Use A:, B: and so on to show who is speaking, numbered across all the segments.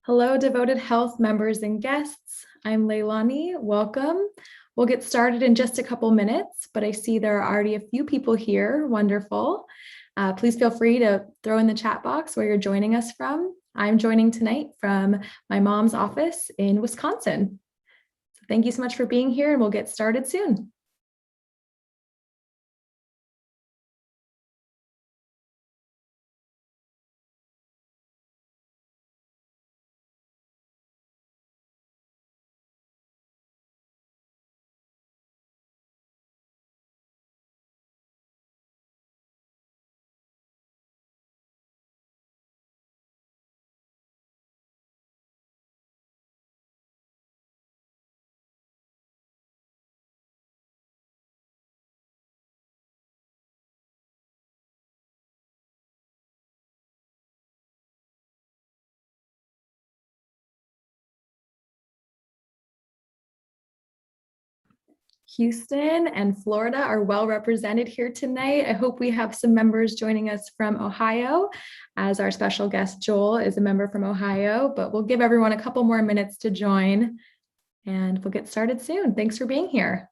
A: Hello, Devoted Health members and guests. I'm Leilani. Welcome. We'll get started in just a couple minutes, but I see there are already a few people here. Wonderful. Please feel free to throw in the chat box where you're joining us from. I'm joining tonight from my mom's office in Wisconsin. So thank you so much for being here, and we'll get started soon. Houston and Florida are well represented here tonight. I hope we have some members joining us from Ohio, as our special guest Joel is a member from Ohio, but we'll give everyone a couple more minutes to join and we'll get started soon. Thanks for being here.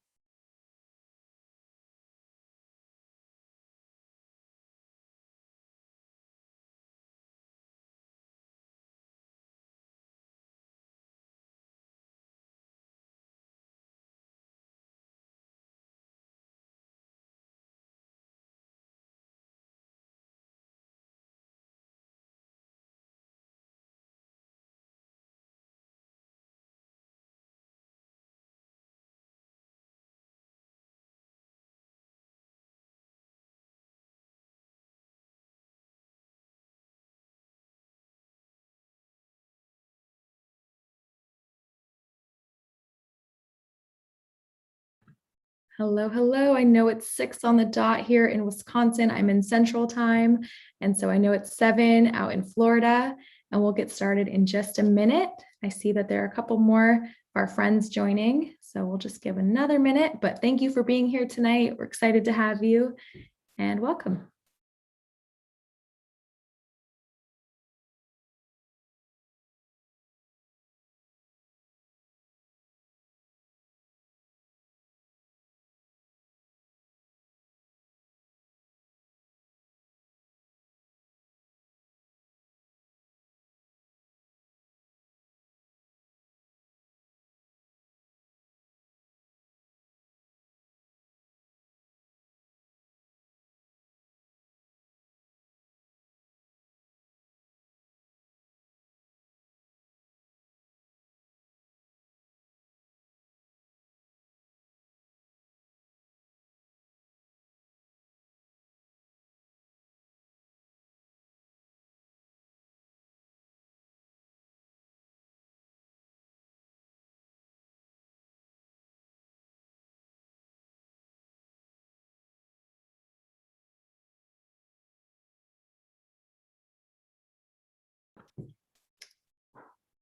A: Hello, hello. I know it's 6 on the dot here in Wisconsin. I'm in Central Time, and so I know it's 7 out in Florida, and we'll get started in just a minute. I see that there are a couple more of our friends joining, so we'll just give another minute, but thank you for being here tonight. We're excited to have you, and welcome.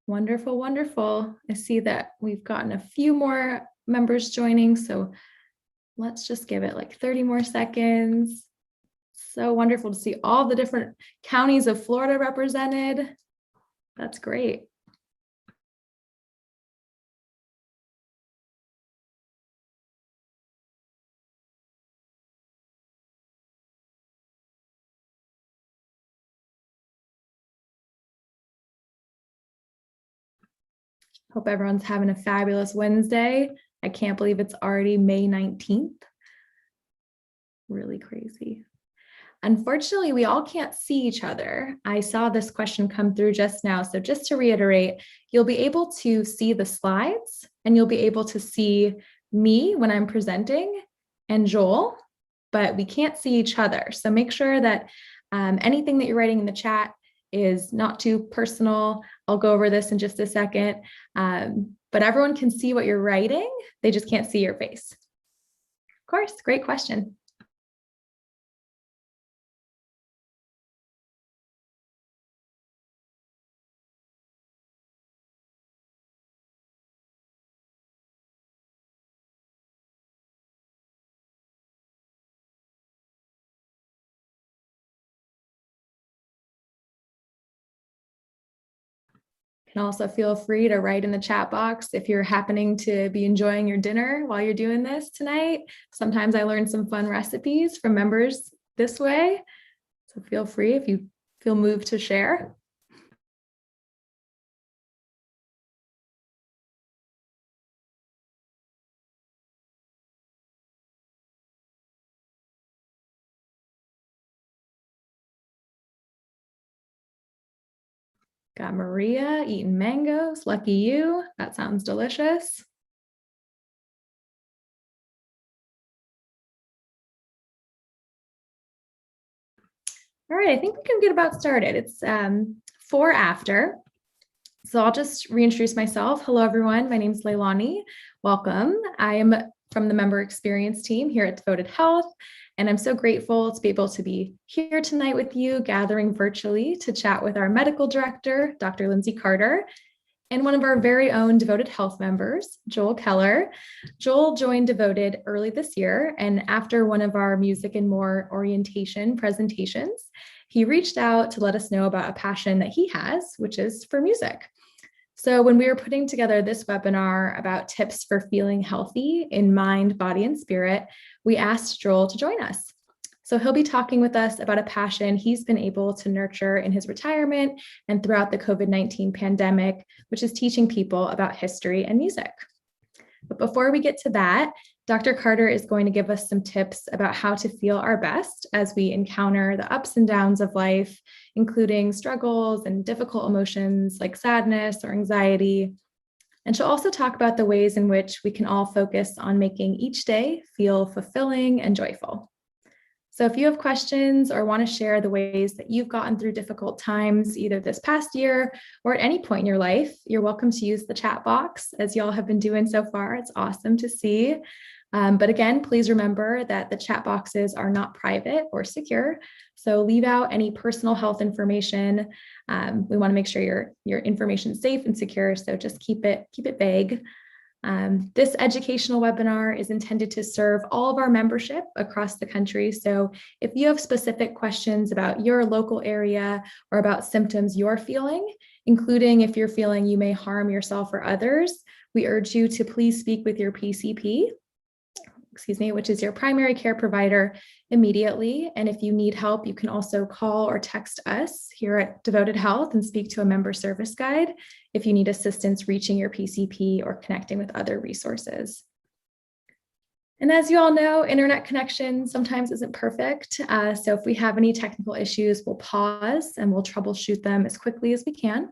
A: Wonderful, wonderful. I see that we've gotten a few more members joining, so let's just give it like 30 more seconds. So wonderful to see all the different counties of Florida represented. That's great. Hope everyone's having a fabulous Wednesday. I can't believe it's already May 19th. Really crazy. Unfortunately, we all can't see each other. I saw this question come through just now. So just to reiterate, you'll be able to see the slides and you'll be able to see me when I'm presenting and Joel, but we can't see each other. So make sure that anything that you're writing in the chat is not too personal. I'll go over this in just a second, but everyone can see what you're writing. They just can't see your face. Of course, great question. can also feel free to write in the chat box if you're happening to be enjoying your dinner while you're doing this tonight. Sometimes I learn some fun recipes from members this way. So feel free if you feel moved to share. Got Maria eating mangoes. Lucky you. That sounds delicious. All right, I think we can get about started. It's 4 after. So I'll just reintroduce myself. Hello, everyone. My name is Leilani. Welcome. I am from the member experience team here at Devoted Health, and I'm so grateful to be able to be here tonight with you, gathering virtually to chat with our medical director, Dr. Lindsay Carter, and one of our very own Devoted Health members, Joel Keller. Joel joined Devoted early this year, and after one of our Music and More orientation presentations, he reached out to let us know about a passion that he has, which is for music. So when we were putting together this webinar about tips for feeling healthy in mind, body, and spirit, we asked Joel to join us. So he'll be talking with us about a passion he's been able to nurture in his retirement and throughout the COVID-19 pandemic, which is teaching people about history and music. But before we get to that, Dr. Carter is going to give us some tips about how to feel our best as we encounter the ups and downs of life, including struggles and difficult emotions like sadness or anxiety. And she'll also talk about the ways in which we can all focus on making each day feel fulfilling and joyful. So if you have questions or want to share the ways that you've gotten through difficult times, either this past year or at any point in your life, you're welcome to use the chat box as y'all have been doing so far. It's awesome to see. But again, please remember that the chat boxes are not private or secure. So leave out any personal health information. We want to make sure your information is safe and secure. So just keep it vague. This educational webinar is intended to serve all of our membership across the country. So if you have specific questions about your local area or about symptoms you're feeling, including if you're feeling you may harm yourself or others, we urge you to please speak with your PCP, which is your primary care provider, immediately. And if you need help, you can also call or text us here at Devoted Health and speak to a member service guide if you need assistance reaching your PCP or connecting with other resources. And as you all know, internet connection sometimes isn't perfect. So if we have any technical issues, we'll pause and we'll troubleshoot them as quickly as we can.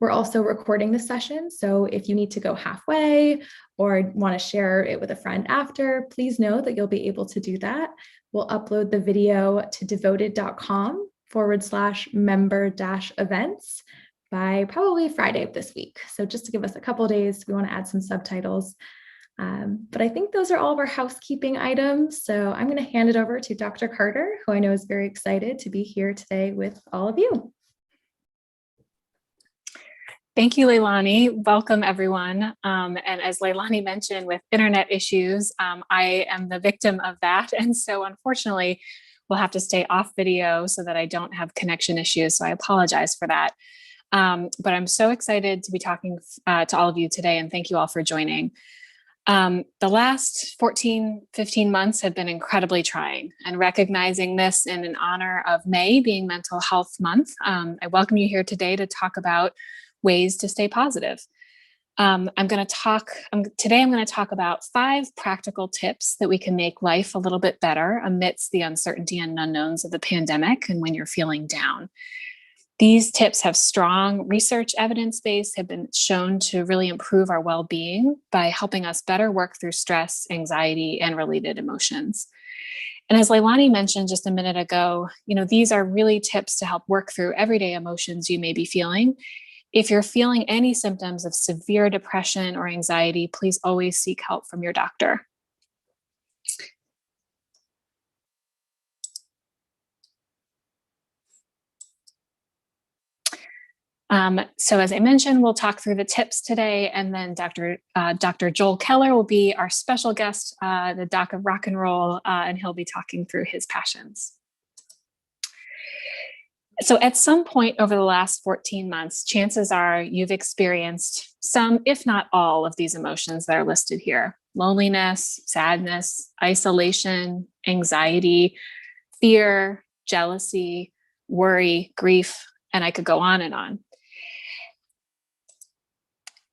A: We're also recording the session, so if you need to go halfway or want to share it with a friend after, please know that you'll be able to do that. We'll upload the video to devoted.com/member-events by probably Friday of this week. So just to give us a couple of days, we want to add some subtitles. But I think those are all of our housekeeping items. So I'm going to hand it over to Dr. Carter, who I know is very excited to be here today with all of you.
B: Thank you, Leilani. Welcome, everyone. And as Leilani mentioned, with internet issues, I am the victim of that. And so unfortunately, we'll have to stay off video so that I don't have connection issues. So I apologize for that. But I'm so excited to be talking to all of you today, and thank you all for joining. The last 15 months have been incredibly trying, and recognizing this in honor of May being Mental Health Month, I welcome you here today to talk about ways to stay positive. Today I'm going to talk about 5 practical tips that we can make life a little bit better amidst the uncertainty and unknowns of the pandemic and when you're feeling down. These tips have strong research evidence base, have been shown to really improve our well-being by helping us better work through stress, anxiety, and related emotions. And as Leilani mentioned just a minute ago, these are really tips to help work through everyday emotions you may be feeling. If you're feeling any symptoms of severe depression or anxiety, please always seek help from your doctor. So as I mentioned, we'll talk through the tips today, and then Dr. Joel Keller will be our special guest, the doc of rock and roll, and he'll be talking through his passions. So at some point over the last 14 months, chances are you've experienced some, if not all, of these emotions that are listed here: loneliness, sadness, isolation, anxiety, fear, jealousy, worry, grief, and I could go on and on.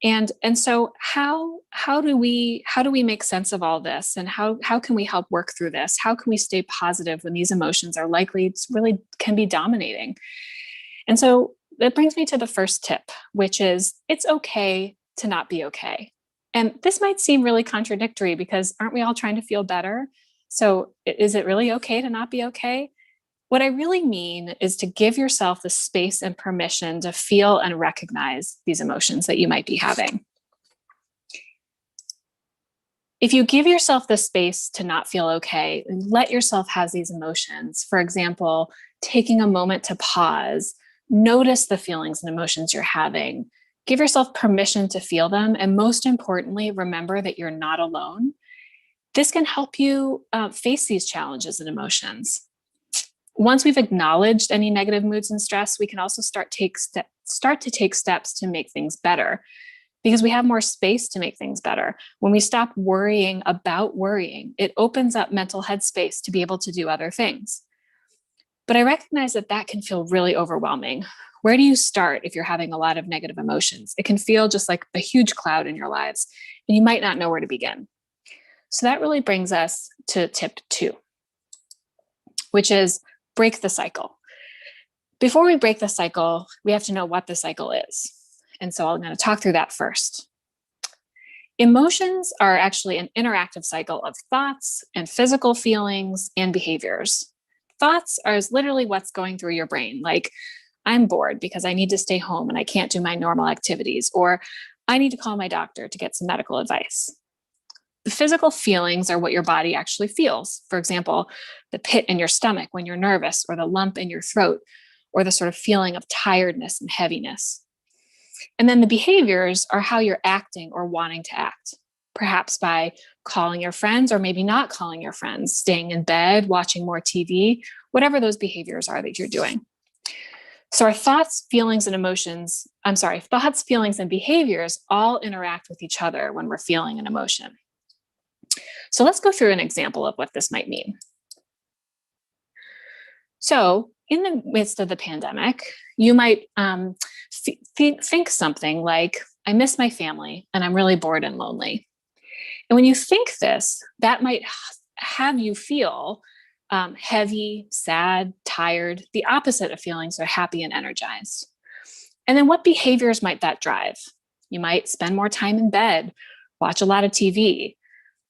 B: And so how do we make sense of all this, and how can we help work through this? How can we stay positive when these emotions are likely to really can be dominating? And so that brings me to the first tip, which is it's okay to not be okay. And this might seem really contradictory because aren't we all trying to feel better? So is it really okay to not be okay? What I really mean is to give yourself the space and permission to feel and recognize these emotions that you might be having. If you give yourself the space to not feel okay, let yourself have these emotions. For example, taking a moment to pause, notice the feelings and emotions you're having, give yourself permission to feel them, and most importantly, remember that you're not alone. This can help you face these challenges and emotions. Once we've acknowledged any negative moods and stress, we can also start to take steps to make things better, because we have more space to make things better. When we stop worrying about worrying, it opens up mental headspace to be able to do other things. But I recognize that that can feel really overwhelming. Where do you start if you're having a lot of negative emotions? It can feel just like a huge cloud in your lives, and you might not know where to begin. So that really brings us to tip 2, which is break the cycle. Before we break the cycle, we have to know what the cycle is. And so I'm going to talk through that first. Emotions are actually an interactive cycle of thoughts and physical feelings and behaviors. Thoughts are literally what's going through your brain, like, I'm bored because I need to stay home and I can't do my normal activities, or I need to call my doctor to get some medical advice. The physical feelings are what your body actually feels. For example, the pit in your stomach when you're nervous, or the lump in your throat, or the sort of feeling of tiredness and heaviness. And then the behaviors are how you're acting or wanting to act, perhaps by calling your friends or maybe not calling your friends, staying in bed, watching more TV, whatever those behaviors are that you're doing. So our thoughts, feelings, and behaviors all interact with each other when we're feeling an emotion. So let's go through an example of what this might mean. So in the midst of the pandemic, you might think something like, I miss my family and I'm really bored and lonely. And when you think this, that might have you feel heavy, sad, tired. The opposite of feelings are happy and energized. And then what behaviors might that drive? You might spend more time in bed, watch a lot of TV.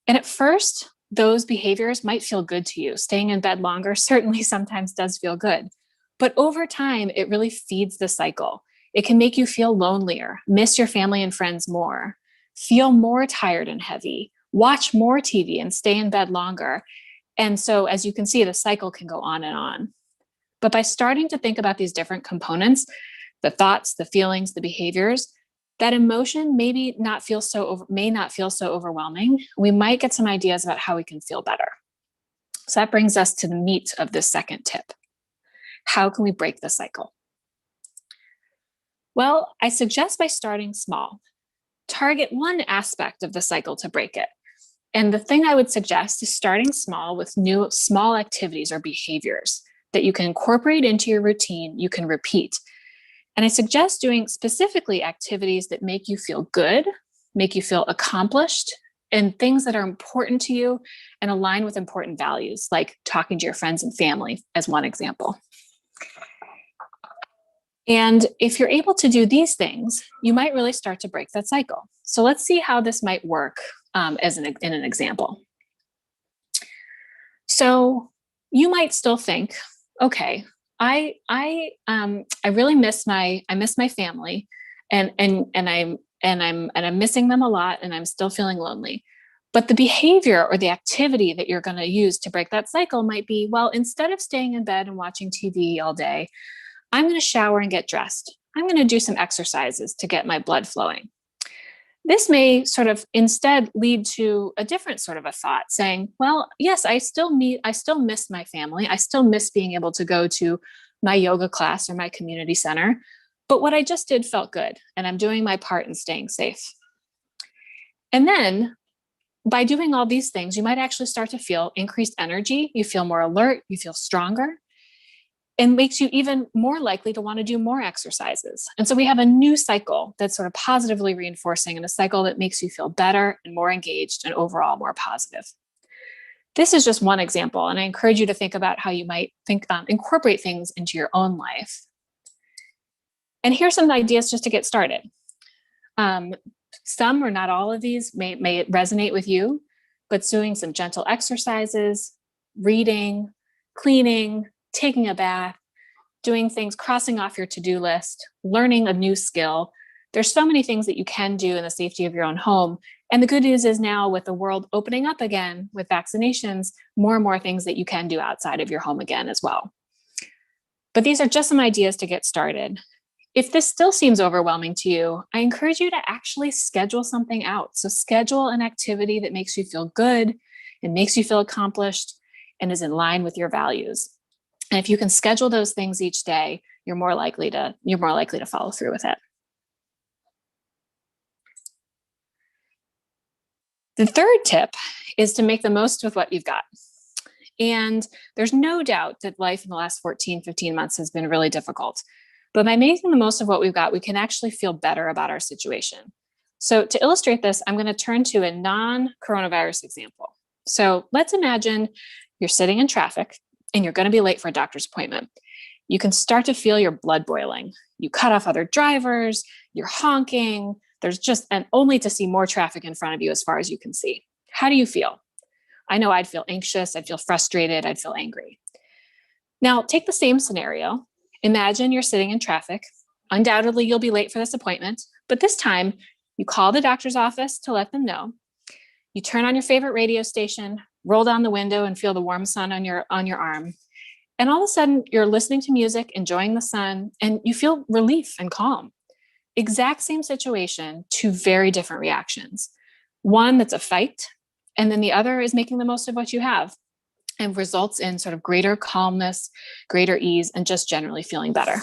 B: And at first, those behaviors might feel good to you. Staying in bed longer certainly sometimes does feel good. But over time, it really feeds the cycle. It can make you feel lonelier, miss your family and friends more, feel more tired and heavy, watch more TV and stay in bed longer. And so, as you can see, the cycle can go on and on. But by starting to think about these different components, the thoughts, the feelings, the behaviors, that emotion may not feel so overwhelming. We might get some ideas about how we can feel better. So that brings us to the meat of this second tip. How can we break the cycle? Well, I suggest by starting small. Target one aspect of the cycle to break it. And the thing I would suggest is starting small with new small activities or behaviors that you can incorporate into your routine, you can repeat. And I suggest doing specifically activities that make you feel good, make you feel accomplished, and things that are important to you and align with important values, like talking to your friends and family, as one example. And if you're able to do these things, you might really start to break that cycle. So let's see how this might work in an example. So you might still think, okay, I really miss my family, and I'm missing them a lot, and I'm still feeling lonely. But the behavior or the activity that you're going to use to break that cycle might be, well, instead of staying in bed and watching TV all day, I'm going to shower and get dressed. I'm going to do some exercises to get my blood flowing. This may sort of instead lead to a different sort of a thought saying, well, yes, I still miss my family. I still miss being able to go to my yoga class or my community center, but what I just did felt good, and I'm doing my part in staying safe. And then by doing all these things, you might actually start to feel increased energy. You feel more alert, you feel stronger, and makes you even more likely to want to do more exercises. And so we have a new cycle that's sort of positively reinforcing, and a cycle that makes you feel better and more engaged and overall more positive. This is just one example, and I encourage you to think about how you might incorporate things into your own life. And here's some ideas just to get started. Some or not all of these may resonate with you, but doing some gentle exercises, reading, cleaning, taking a bath, doing things, crossing off your to-do list, learning a new skill. There's so many things that you can do in the safety of your own home. And the good news is now, with the world opening up again with vaccinations, more and more things that you can do outside of your home again as well. But these are just some ideas to get started. If this still seems overwhelming to you, I encourage you to actually schedule something out. So schedule an activity that makes you feel good and makes you feel accomplished and is in line with your values. And if you can schedule those things each day, you're more likely to follow through with it. The third tip is to make the most of what you've got. And there's no doubt that life in the last 14, 15 months has been really difficult. But by making the most of what we've got, we can actually feel better about our situation. So to illustrate this, I'm going to turn to a non-coronavirus example. So let's imagine you're sitting in traffic and you're going to be late for a doctor's appointment. You can start to feel your blood boiling. You cut off other drivers, you're honking, there's just, and only to see more traffic in front of you as far as you can see. How do you feel? I know I'd feel anxious, I'd feel frustrated, I'd feel angry. Now, take the same scenario. Imagine you're sitting in traffic. Undoubtedly, you'll be late for this appointment, but this time you call the doctor's office to let them know. You turn on your favorite radio station, roll down the window and feel the warm sun on your arm. And all of a sudden you're listening to music, enjoying the sun, and you feel relief and calm. Exact same situation, two very different reactions. One that's a fight, and then the other is making the most of what you have, and results in sort of greater calmness, greater ease, and just generally feeling better.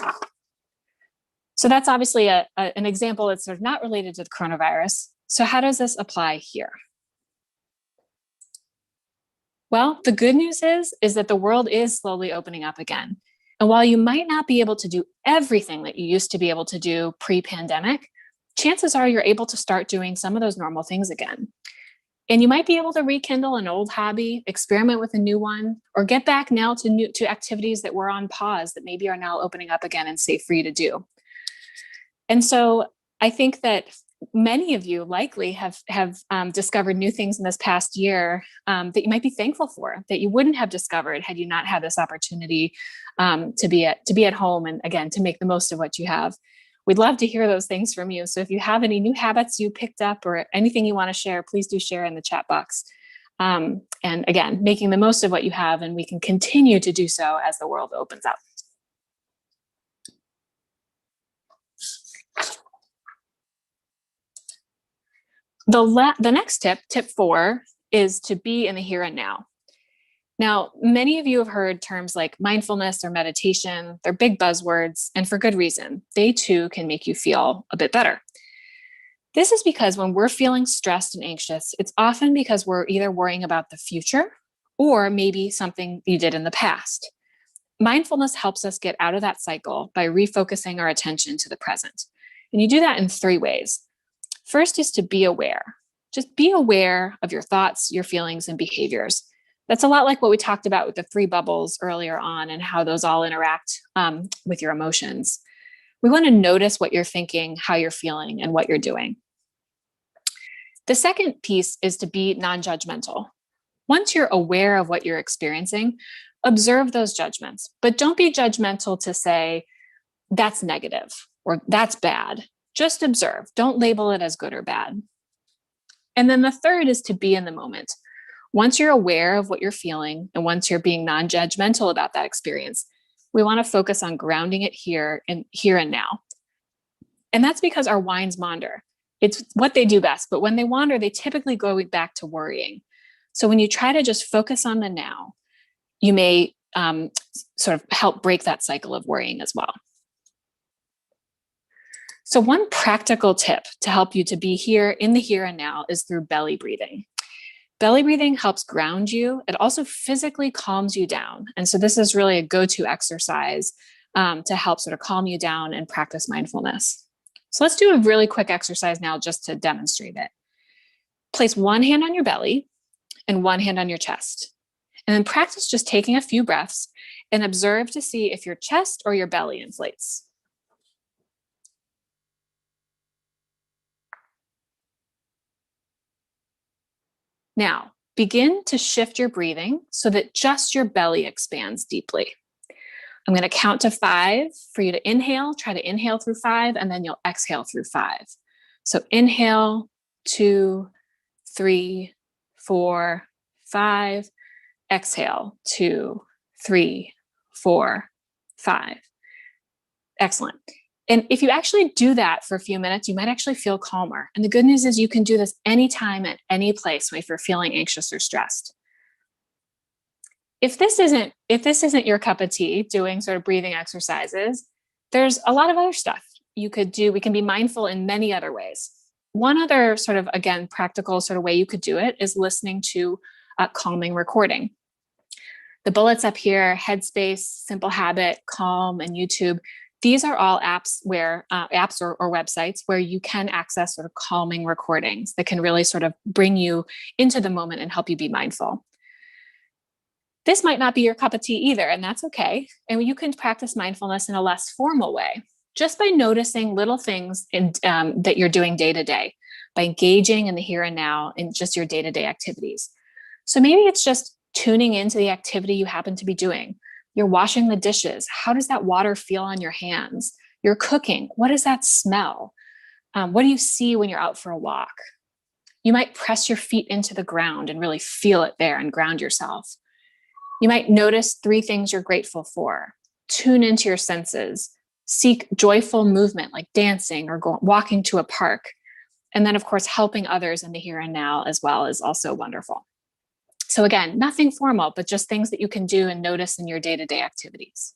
B: So that's obviously an example that's sort of not related to the coronavirus. So how does this apply here? Well, the good news is that the world is slowly opening up again. And while you might not be able to do everything that you used to be able to do pre-pandemic, chances are you're able to start doing some of those normal things again. And you might be able to rekindle an old hobby, experiment with a new one, or get back now to activities that were on pause that maybe are now opening up again and safe for you to do. And so I think that many of you likely have discovered new things in this past year that you might be thankful for, that you wouldn't have discovered had you not had this opportunity to be at home, and again, to make the most of what you have. We'd love to hear those things from you. So if you have any new habits you picked up or anything you want to share, please do share in the chat box. And again, making the most of what you have, and we can continue to do so as the world opens up. The next tip 4, is to be in the here and now. Now, many of you have heard terms like mindfulness or meditation. They're big buzzwords, and for good reason. They too can make you feel a bit better. This is because when we're feeling stressed and anxious, it's often because we're either worrying about the future or maybe something you did in the past. Mindfulness helps us get out of that cycle by refocusing our attention to the present. And you do that in 3 ways. First is to be aware. Just be aware of your thoughts, your feelings, and behaviors. That's a lot like what we talked about with the 3 bubbles earlier on and how those all interact with your emotions. We want to notice what you're thinking, how you're feeling, and what you're doing. The second piece is to be non-judgmental. Once you're aware of what you're experiencing, observe those judgments, but don't be judgmental to say, that's negative or that's bad. Just observe. Don't label it as good or bad. And then the third is to be in the moment. Once you're aware of what you're feeling, and once you're being non-judgmental about that experience, we want to focus on grounding it here and now. And that's because our minds wander. It's what they do best, but when they wander, they typically go back to worrying. So when you try to just focus on the now, you may sort of help break that cycle of worrying as well. So one practical tip to help you to be here in the here and now is through belly breathing. Belly breathing helps ground you. It also physically calms you down. And so this is really a go-to exercise to help sort of calm you down and practice mindfulness. So let's do a really quick exercise now just to demonstrate it. Place one hand on your belly and one hand on your chest. And then practice just taking a few breaths and observe to see if your chest or your belly inflates. Now, begin to shift your breathing so that just your belly expands deeply. I'm going to count to 5 for you to inhale. Try to inhale through 5, and then you'll exhale through 5. So inhale, 2, 3, 4, 5. Exhale, 2, 3, 4, 5. Excellent. And if you actually do that for a few minutes, you might actually feel calmer. And the good news is you can do this anytime at any place if you're feeling anxious or stressed. If this isn't your cup of tea, doing sort of breathing exercises, there's a lot of other stuff you could do. We can be mindful in many other ways. One other sort of, again, practical sort of way you could do it is listening to a calming recording. The bullets up here, Headspace, Simple Habit, Calm, and YouTube. These are all apps or websites where you can access sort of calming recordings that can really sort of bring you into the moment and help you be mindful. This might not be your cup of tea either, and that's okay. And you can practice mindfulness in a less formal way, just by noticing little things that you're doing day to day, by engaging in the here and now in just your day-to-day activities. So maybe it's just tuning into the activity you happen to be doing. You're washing the dishes. How does that water feel on your hands? You're cooking. What does that smell? What do you see when you're out for a walk? You might press your feet into the ground and really feel it there and ground yourself. You might notice 3 things you're grateful for. Tune into your senses. Seek joyful movement like dancing or walking to a park. And then, of course, helping others in the here and now as well is also wonderful. So again, nothing formal, but just things that you can do and notice in your day-to-day activities.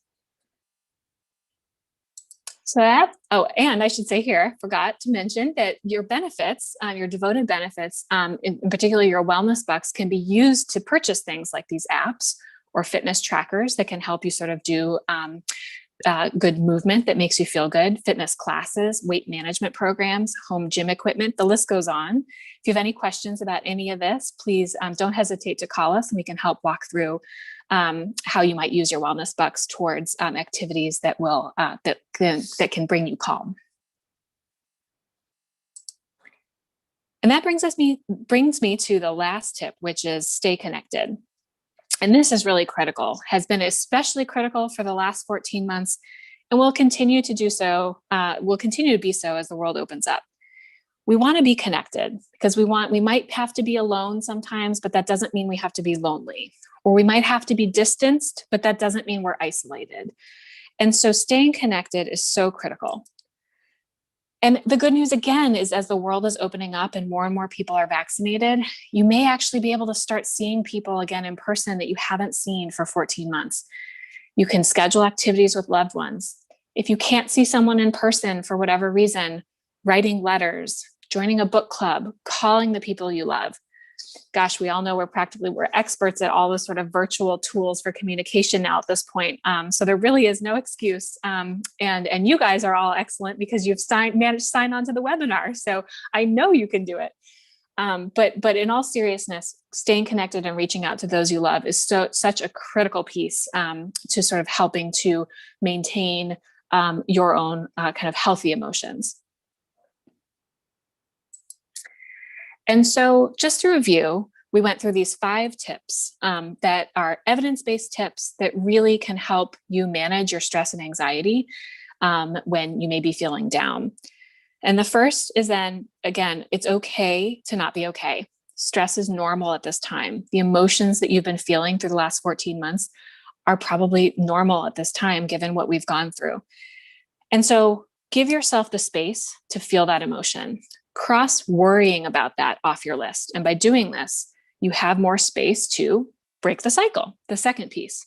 B: So and I should say here, forgot to mention that your benefits, your devoted benefits, in particular your wellness bucks, can be used to purchase things like these apps or fitness trackers that can help you sort of do good movement that makes you feel good, fitness classes, weight management programs, home gym equipment, the list goes on. If you have any questions about any of this, please don't hesitate to call us and we can help walk through how you might use your wellness bucks towards activities that will that can bring you calm. And that brings me to the last tip, which is stay connected. And this is really critical, has been especially critical for the last 14 months, and will continue to do so, will continue to be so as the world opens up. We want to be connected because we might have to be alone sometimes, but that doesn't mean we have to be lonely. Or we might have to be distanced, but that doesn't mean we're isolated. And so staying connected is so critical. And the good news, again, is as the world is opening up and more people are vaccinated, you may actually be able to start seeing people again in person that you haven't seen for 14 months. You can schedule activities with loved ones. If you can't see someone in person for whatever reason, writing letters, joining a book club, calling the people you love. Gosh, we all know we're experts at all the sort of virtual tools for communication now at this point. So there really is no excuse. And you guys are all excellent because you've managed to sign on to the webinar. So I know you can do it. But in all seriousness, staying connected and reaching out to those you love is such a critical piece to sort of helping to maintain your own kind of healthy emotions. And so just to review, we went through these 5 tips that are evidence-based tips that really can help you manage your stress and anxiety when you may be feeling down. And the first is then, again, it's okay to not be okay. Stress is normal at this time. The emotions that you've been feeling through the last 14 months are probably normal at this time, given what we've gone through. And so give yourself the space to feel that emotion. Cross worrying about that off your list. And by doing this, you have more space to break the cycle, the second piece.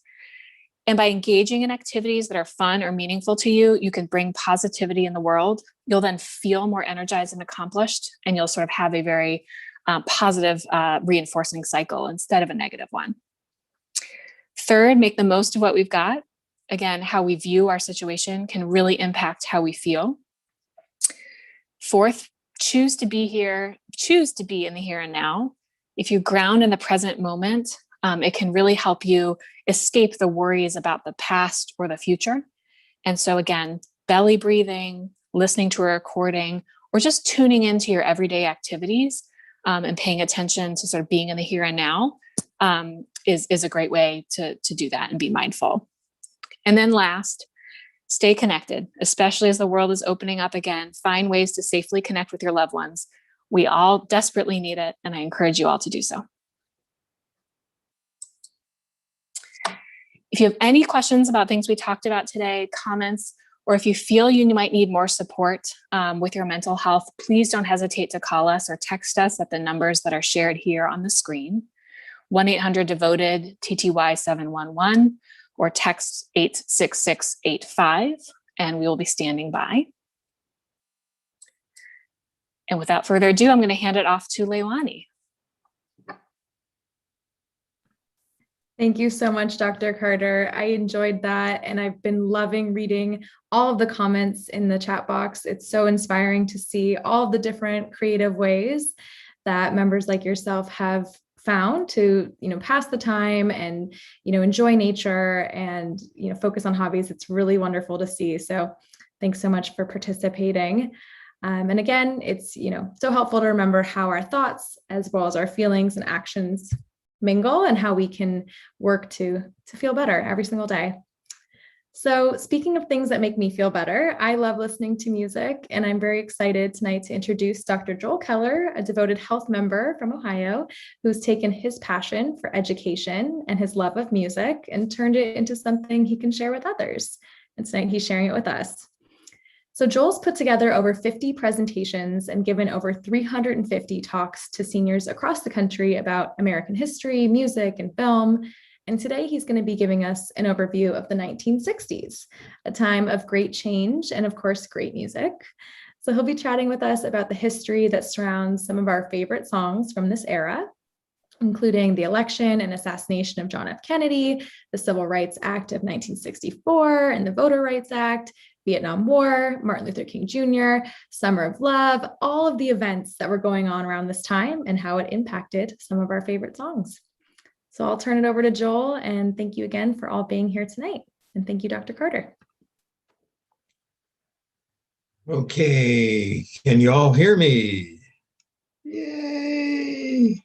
B: And by engaging in activities that are fun or meaningful to you, you can bring positivity in the world. You'll then feel more energized and accomplished, and you'll sort of have a very positive reinforcing cycle instead of a negative one. Third, make the most of what we've got. Again, how we view our situation can really impact how we feel. Fourth, choose to be here, choose to be in the here and now. If you ground in the present moment, it can really help you escape the worries about the past or the future. And so again, belly breathing, listening to a recording, or just tuning into your everyday activities and paying attention to sort of being in the here and now is a great way to do that and be mindful. And then last, stay connected, especially as the world is opening up again. Find ways to safely connect with your loved ones. We all desperately need it, and I encourage you all to do so. If you have any questions about things we talked about today, comments, or if you feel you might need more support with your mental health, please don't hesitate to call us or text us at the numbers that are shared here on the screen. 1-800-DEVOTED TTY 711 or text 86685, and we will be standing by. And without further ado, I'm going to hand it off to Leilani.
A: Thank you so much, Dr. Carter. I enjoyed that, and I've been loving reading all of the comments in the chat box. It's so inspiring to see all of the different creative ways that members like yourself have found to, pass the time and, enjoy nature and, focus on hobbies. It's really wonderful to see. So thanks so much for participating. And again, it's, so helpful to remember how our thoughts, as well as our feelings and actions, mingle and how we can work to feel better every single day. So speaking of things that make me feel better, I love listening to music, and I'm very excited tonight to introduce Dr. Joel Keller, a devoted health member from Ohio, who's taken his passion for education and his love of music and turned it into something he can share with others. And tonight he's sharing it with us. So Joel's put together over 50 presentations and given over 350 talks to seniors across the country about American history, music, and film. And today he's going to be giving us an overview of the 1960s, a time of great change and, of course, great music. So he'll be chatting with us about the history that surrounds some of our favorite songs from this era, including the election and assassination of John F. Kennedy, the Civil Rights Act of 1964 and the Voter Rights Act, Vietnam War, Martin Luther King Jr., Summer of Love, all of the events that were going on around this time and how it impacted some of our favorite songs. So I'll turn it over to Joel, and thank you again for all being here tonight. And thank you, Dr. Carter.
C: Okay, can you all hear me? Yay!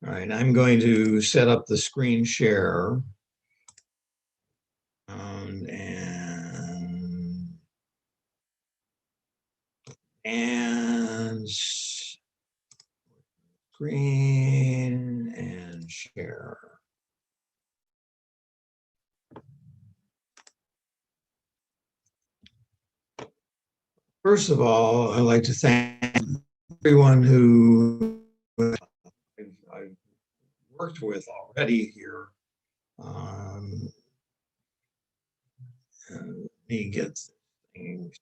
C: All right, I'm going to set up the screen share. And screen and share. First of all, I'd like to thank everyone who I've worked with already here. Let me get things.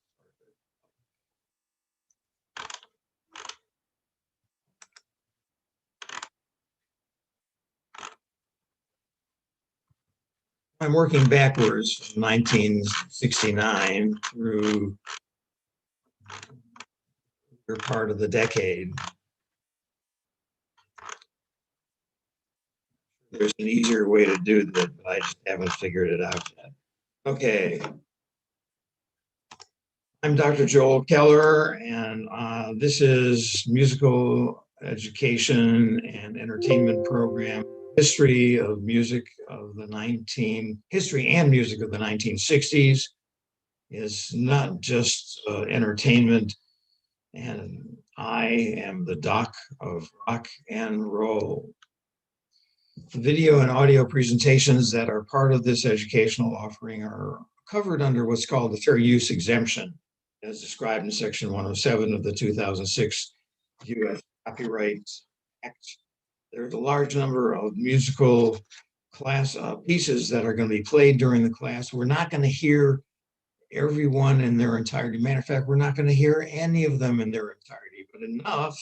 C: I'm working backwards from 1969 through your part of the decade. There's an easier way to do that, but I just haven't figured it out yet. Okay. I'm Dr. Joel Keller, and this is Musical Education and Entertainment Program, History and Music of the 1960s. Is not just entertainment, and I am the doc of rock and roll. The video and audio presentations that are part of this educational offering are covered under what's called the Fair Use Exemption, as described in Section 107 of the 2006 U.S. Copyright Act. There's a large number of musical class pieces that are going to be played during the class. We're not going to hear everyone in their entirety. Matter of fact, we're not going to hear any of them in their entirety, but enough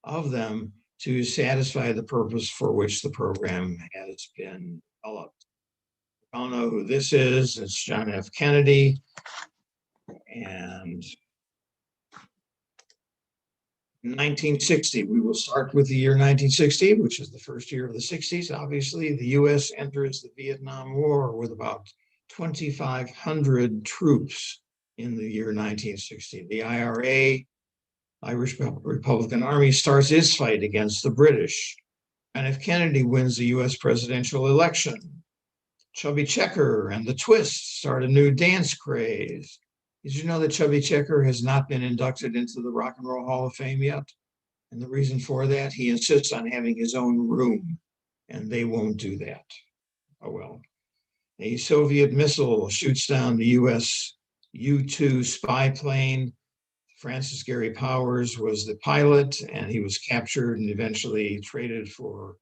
C: of them to satisfy the purpose for which the program has been developed. We all know who this is. It's John F. Kennedy. And in 1960, we will start with the year 1960, which is the first year of the 60s. Obviously, the U.S. enters the Vietnam War with about 2,500 troops in the year 1960. The IRA, Irish Republican Army, starts its fight against the British. And if Kennedy wins the U.S. presidential election, Chubby Checker and the Twists start a new dance craze. Did you know that Chubby Checker has not been inducted into the Rock and Roll Hall of Fame yet? And the reason for that, he insists on having his own room, and they won't do that. Oh well. A Soviet missile shoots down the U.S. U-2 spy plane. Francis Gary Powers was the pilot, and he was captured and eventually traded for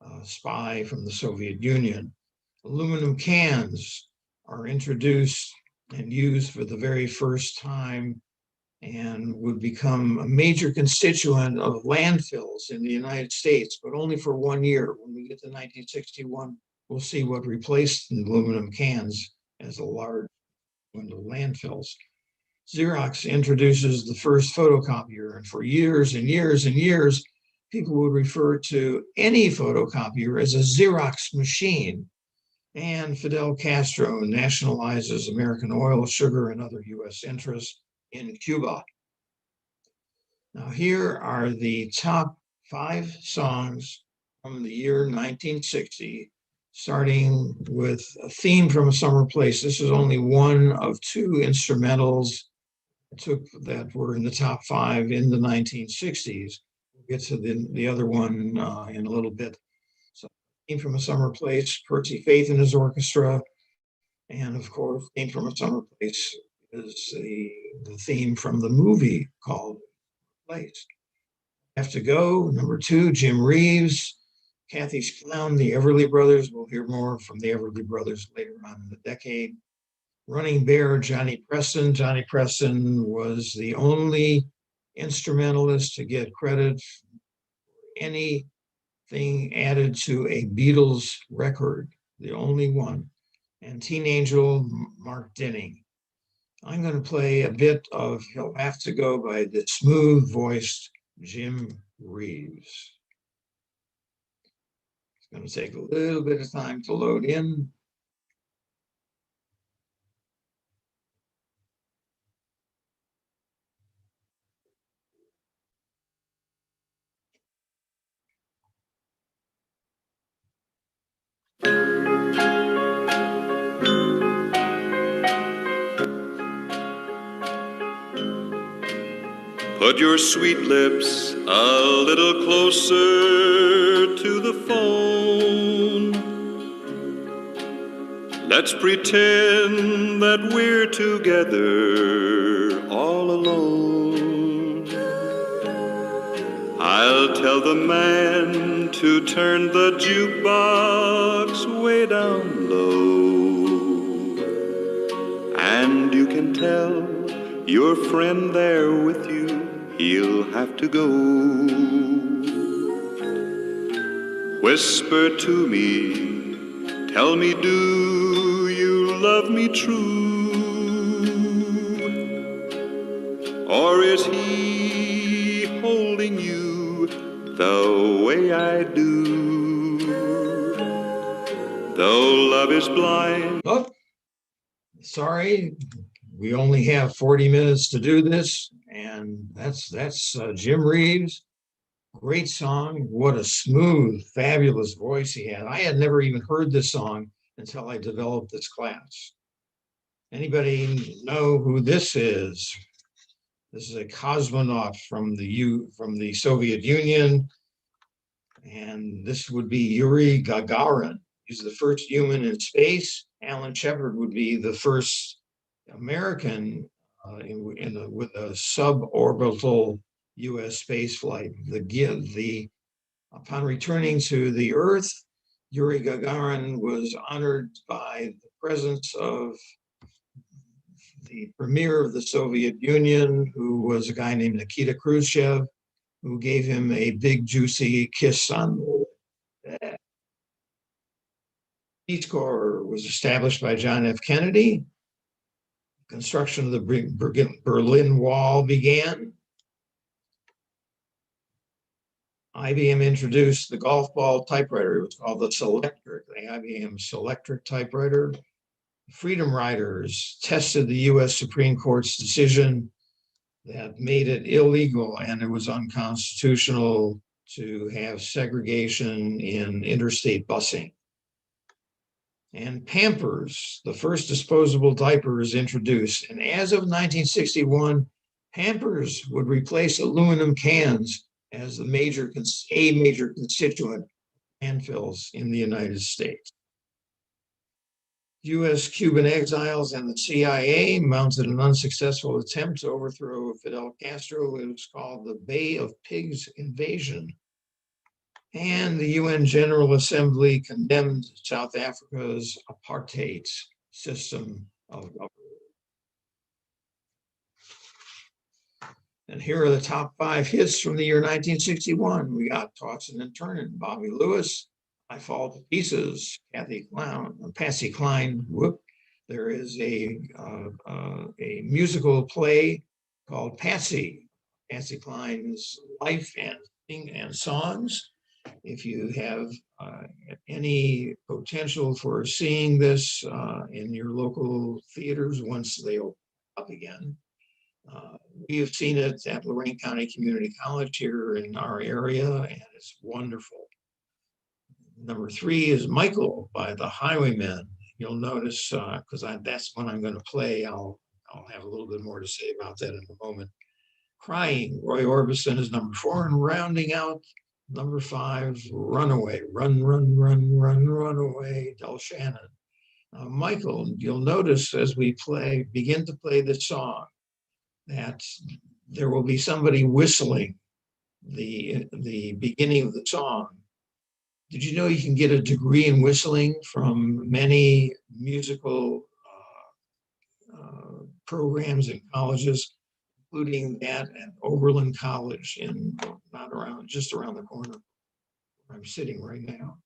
C: a spy from the Soviet Union. Aluminum cans are introduced and used for the very first time and would become a major constituent of landfills in the United States, but only for 1 year. When we get to 1961, we'll see what replaced aluminum cans as a large one of landfills. Xerox introduces the first photocopier, and for years and years and years, people would refer to any photocopier as a Xerox machine. And Fidel Castro nationalizes American oil, sugar, and other U.S. interests in Cuba. Now, here are the top 5 songs from the year 1960, starting with a theme from A Summer Place. This is only one of 2 instrumentals that were in the top 5 in the 1960s. We'll get to the other one in a little bit. Theme from A Summer Place, Percy Faith and his orchestra, and of course, Theme from A Summer Place is the theme from the movie called Place. Have to Go, number 2, Jim Reeves, Kathy's Clown, the Everly Brothers. We'll hear more from the Everly Brothers later on in the decade. Running Bear, Johnny Preston. Johnny Preston was the only instrumentalist to get credit for anything added to a Beatles record, the only one. And Teen Angel, Mark Dinning. I'm going to play a bit of He'll Have to Go by the smooth-voiced Jim Reeves. It's going to take a little bit of time to load in.
D: Put your sweet lips a little closer to the phone. Let's pretend that we're together all alone. I'll tell the man to turn the jukebox way down low. And you can tell your friend there with you, he'll have to go. Whisper to me, tell me, do you love me true? Or is he holding you the way I do? Though love is blind.
C: Oh, sorry. We only have 40 minutes to do this, and that's Jim Reeves. Great song. What a smooth, fabulous voice he had. I had never even heard this song until I developed this class. Anybody know who this is? This is a cosmonaut from the Soviet Union, and this would be Yuri Gagarin. He's the first human in space. Alan Shepard would be the first American with a suborbital U.S. space flight. Upon returning to the Earth, Yuri Gagarin was honored by the presence of the premier of the Soviet Union, who was a guy named Nikita Khrushchev, who gave him a big, juicy kiss on the head. Peace Corps was established by John F. Kennedy. Construction of the Berlin Wall began. IBM introduced the golf ball typewriter. It was called the Selectric, the IBM Selectric typewriter. Freedom Riders tested the US Supreme Court's decision that made it illegal and it was unconstitutional to have segregation in interstate busing. And Pampers, the first disposable diaper, is introduced. And as of 1961, Pampers would replace aluminum cans as a major constituent of landfills in the United States. US Cuban exiles and the CIA mounted an unsuccessful attempt to overthrow Fidel Castro. It was called the Bay of Pigs invasion. And the UN General Assembly condemned South Africa's apartheid system of government. And here are the top 5 hits from the year 1961. We got Tossin and Turnin, Bobby Lewis, I Fall to Pieces, Patsy Cline, Whoop. There is a musical play called Patsy Cline's Life and Songs. If you have any potential for seeing this in your local theaters once they open up again, we have seen it at Lorain County Community College here in our area, and it's wonderful. Number 3 is Michael by the Highwaymen. You'll notice, because that's when I'm going to play, I'll have a little bit more to say about that in a moment. Crying, Roy Orbison is number 4, and rounding out number 5, Runaway, Run, Run, Run, Run, Run Away, Del Shannon. Michael, you'll notice as we begin to play this song, that there will be somebody whistling the beginning of the song. Did you know you can get a degree in whistling from many musical programs and colleges, including that at Oberlin College just around the corner where I'm sitting right now.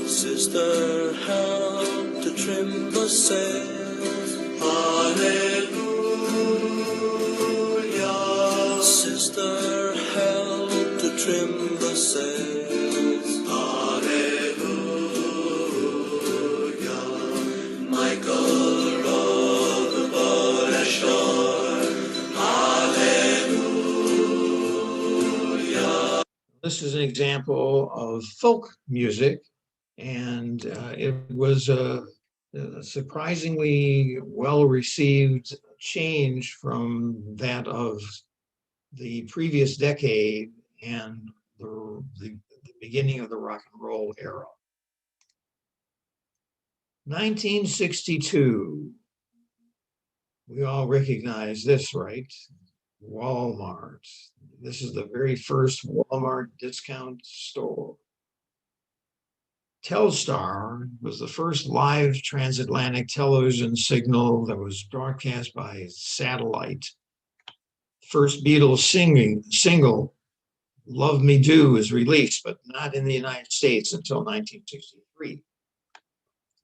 E: Sister, help to trim the sails. Hallelujah. Sister, help to trim the sails. Hallelujah. Michael rowed the boat ashore. Hallelujah.
C: This is an example of folk music. And it was a surprisingly well-received change from that of the previous decade and the beginning of the rock and roll era. 1962, we all recognize this, right? Walmart. This is the very first Walmart discount store. Telstar was the first live transatlantic television signal that was broadcast by satellite. First Beatles single, Love Me Do, is released, but not in the United States until 1963.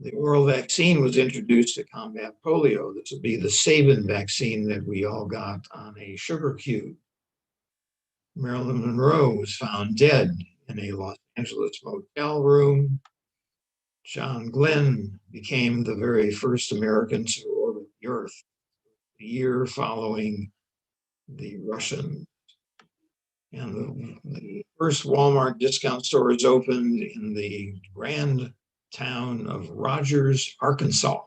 C: The oral vaccine was introduced to combat polio. This would be the Sabin vaccine that we all got on a sugar cube. Marilyn Monroe was found dead in a Los Angeles motel room. John Glenn became the very first American to orbit the Earth, the year following the Russian. And the first Walmart discount stores opened in the grand town of Rogers, Arkansas,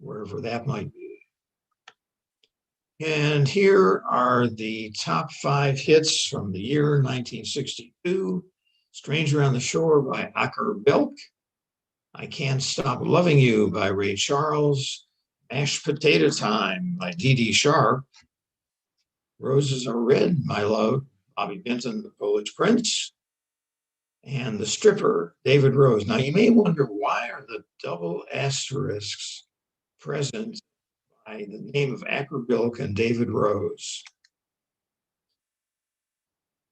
C: wherever that might be. And here are the top 5 hits from the year 1962. Stranger on the Shore by Acker Belk. I Can't Stop Loving You by Ray Charles. Mashed Potato Time by Dee Dee Sharp. Roses Are Red, My Love, Bobby Benton, the Polish Prince. And The Stripper, David Rose. Now you may wonder, why are the double asterisks present by the name of Acker Bilk and David Rose?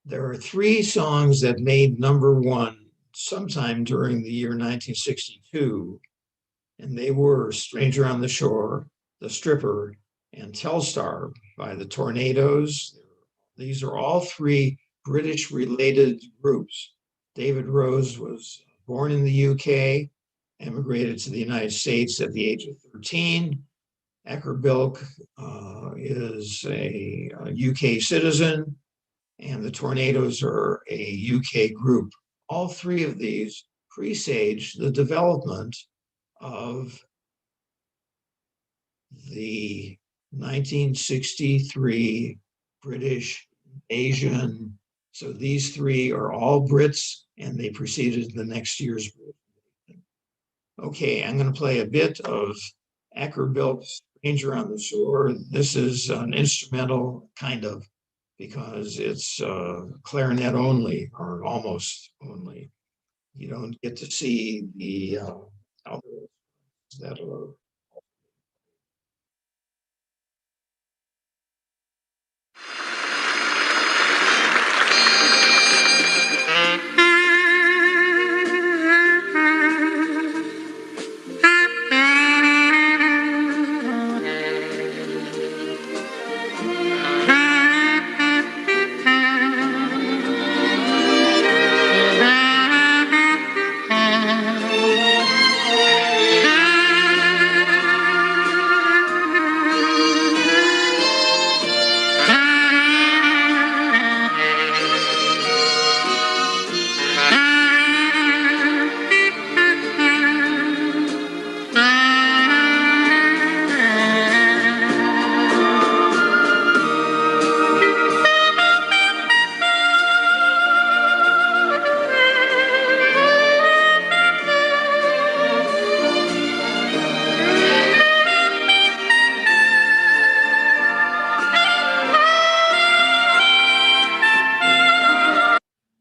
C: There are 3 songs that made #1 sometime during the year 1962, and they were Stranger on the Shore, The Stripper, and Telstar by the Tornadoes. These are all 3 British-related groups. David Rose was born in the UK, emigrated to the United States at the age of 13. Acker Bilk is a UK citizen, and the Tornadoes are a UK group. All 3 of these presage the development of the 1963 British invasion. So these 3 are all Brits, and they preceded the next year's British invasion. Okay, I'm going to play a bit of Acker Bilk's Stranger on the Shore. This is an instrumental, kind of, because it's clarinet only, or almost only. You don't get to see the altos that are.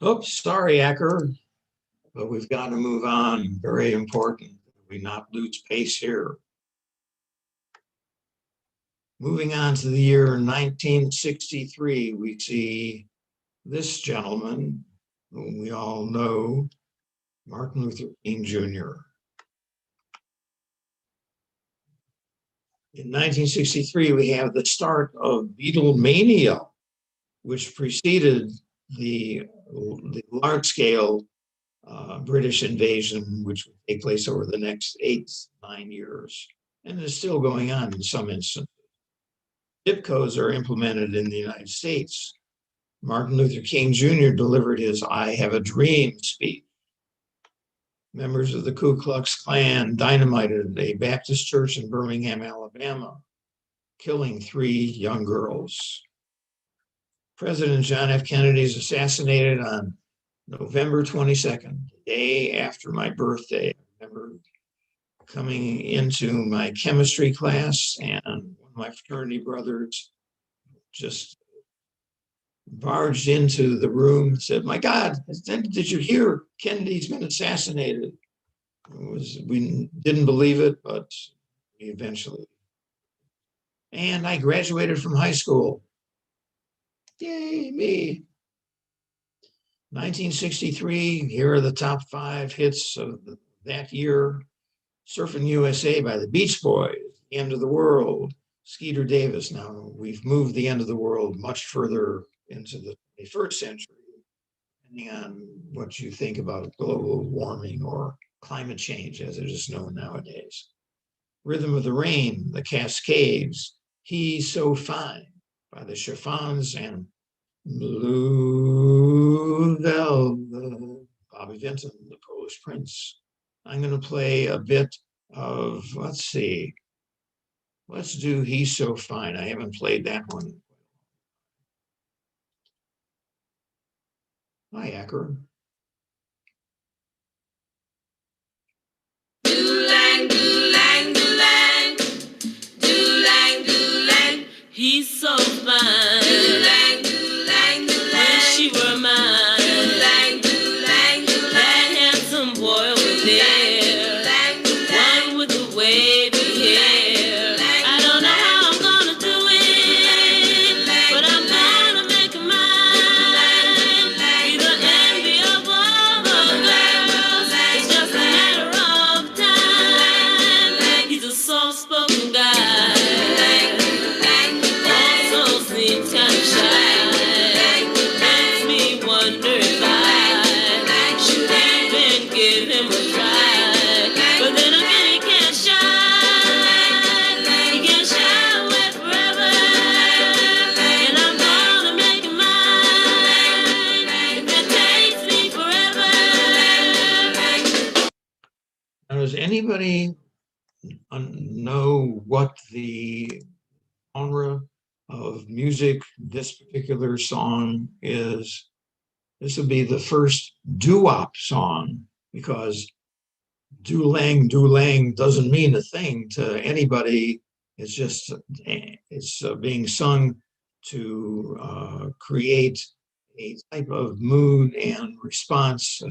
C: Oops, sorry, Acker, but we've got to move on. Very important that we not lose pace here. Moving on to the year 1963, we see this gentleman, whom we all know, Martin Luther King Jr. In 1963, we have the start of Beatlemania, which preceded the large-scale British invasion, which would take place over the next 8-9 years, and is still going on in some instances. Zip codes are implemented in the United States. Martin Luther King Jr. delivered his I Have a Dream speech. Members of the Ku Klux Klan dynamited a Baptist church in Birmingham, Alabama, killing 3 young girls. President John F. Kennedy is assassinated on November 22nd, the day after my birthday. I remember coming into my chemistry class, and one of my fraternity brothers just barged into the room and said, "My God, did you hear Kennedy's been assassinated?" We didn't believe it, but we eventually. And I graduated from high school. Yay, me. 1963, here are the top 5 hits of that year. Surfing USA by the Beach Boys, The End of the World, Skeeter Davis. Now, we've moved The End of the World much further into the 21st century. depending on what you think about global warming or climate change, as it is known nowadays. Rhythm of the Rain, The Cascades, He's So Fine by the Chiffons, and Blue Velvet, Bobby Vinton, the Polish Prince. I'm going to play a bit of, let's see, let's do He's So Fine. I haven't played that one. Hi, Acker.
E: Do-lang, do-lang, do-lang. Do-lang, do-lang. He's so fine. Do-lang, do-lang, do-lang. Wish he were mine. Do-lang, do-lang, do-lang. That handsome boy over there. One with the wavy hair. I don't know how I'm gonna do it, but I'm gonna make him mine. Be the envy of all the girls. It's just a matter of time. He's a soft-spoken guy. Also seems kind of shy. Makes me wonder if I should even give him a try. But then again, he can't shine. He can't shy away forever. And I'm gonna make him mine. If it takes me forever.
C: Now, does anybody know what the genre of music this particular song is? This would be the first doo-wop song, because doo-lang, doo-lang doesn't mean a thing to anybody. It's just, it's being sung to create a type of mood and response,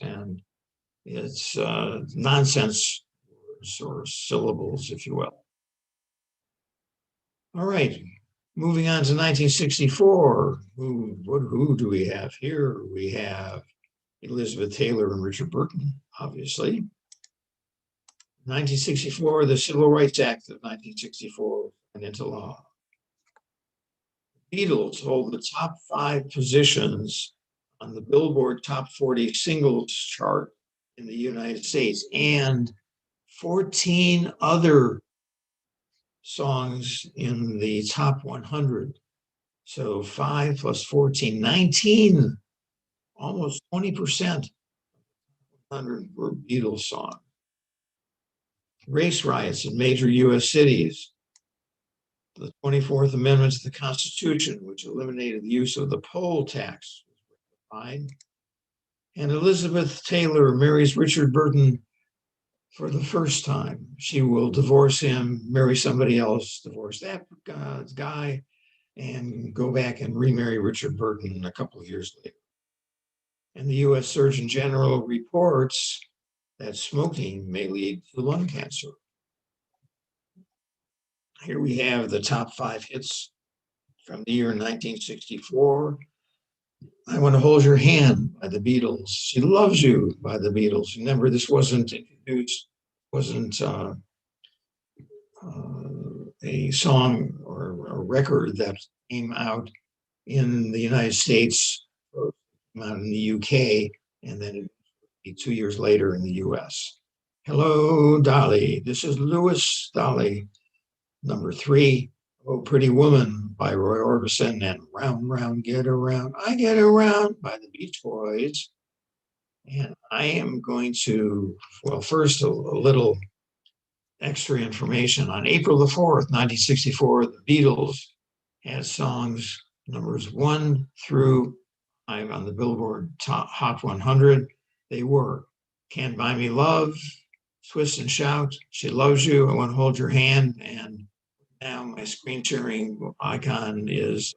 C: and it's nonsense words or syllables, if you will. All right, moving on to 1964. Who do we have here? We have Elizabeth Taylor and Richard Burton, obviously. 1964, the Civil Rights Act of 1964 went into law. Beatles hold the top 5 positions on the Billboard Top 40 Singles chart in the United States, and 14 other songs in the top 100. So 5 plus 14, 19, almost 20% 100 were Beatles songs. Race riots in major US cities. The 24th Amendment to the Constitution, which eliminated the use of the poll tax, was ratified. And Elizabeth Taylor marries Richard Burton for the first time. She will divorce him, marry somebody else, divorce that guy, and go back and remarry Richard Burton a couple of years later. And the US Surgeon General reports that smoking may lead to lung cancer. Here we have the top 5 hits from the year 1964. I Want to Hold Your Hand by the Beatles. She Loves You by the Beatles. Remember, this wasn't introduced, wasn't a song or a record that came out in the United States, or came out in the UK, and then 2 years later in the US. Hello, Dolly. This is Louis Dolly, number 3. Oh, Pretty Woman by Roy Orbison, and Round, Round, Get Around, I Get Around by the Beach Boys. And I am going to, well, first a little extra information. On April the 4th, 1964, the Beatles had songs numbers 1 through 5 on the Billboard Hot 100. They were Can't Buy Me Love, Twist and Shout, She Loves You, I Want to Hold Your Hand, and now my screen sharing icon is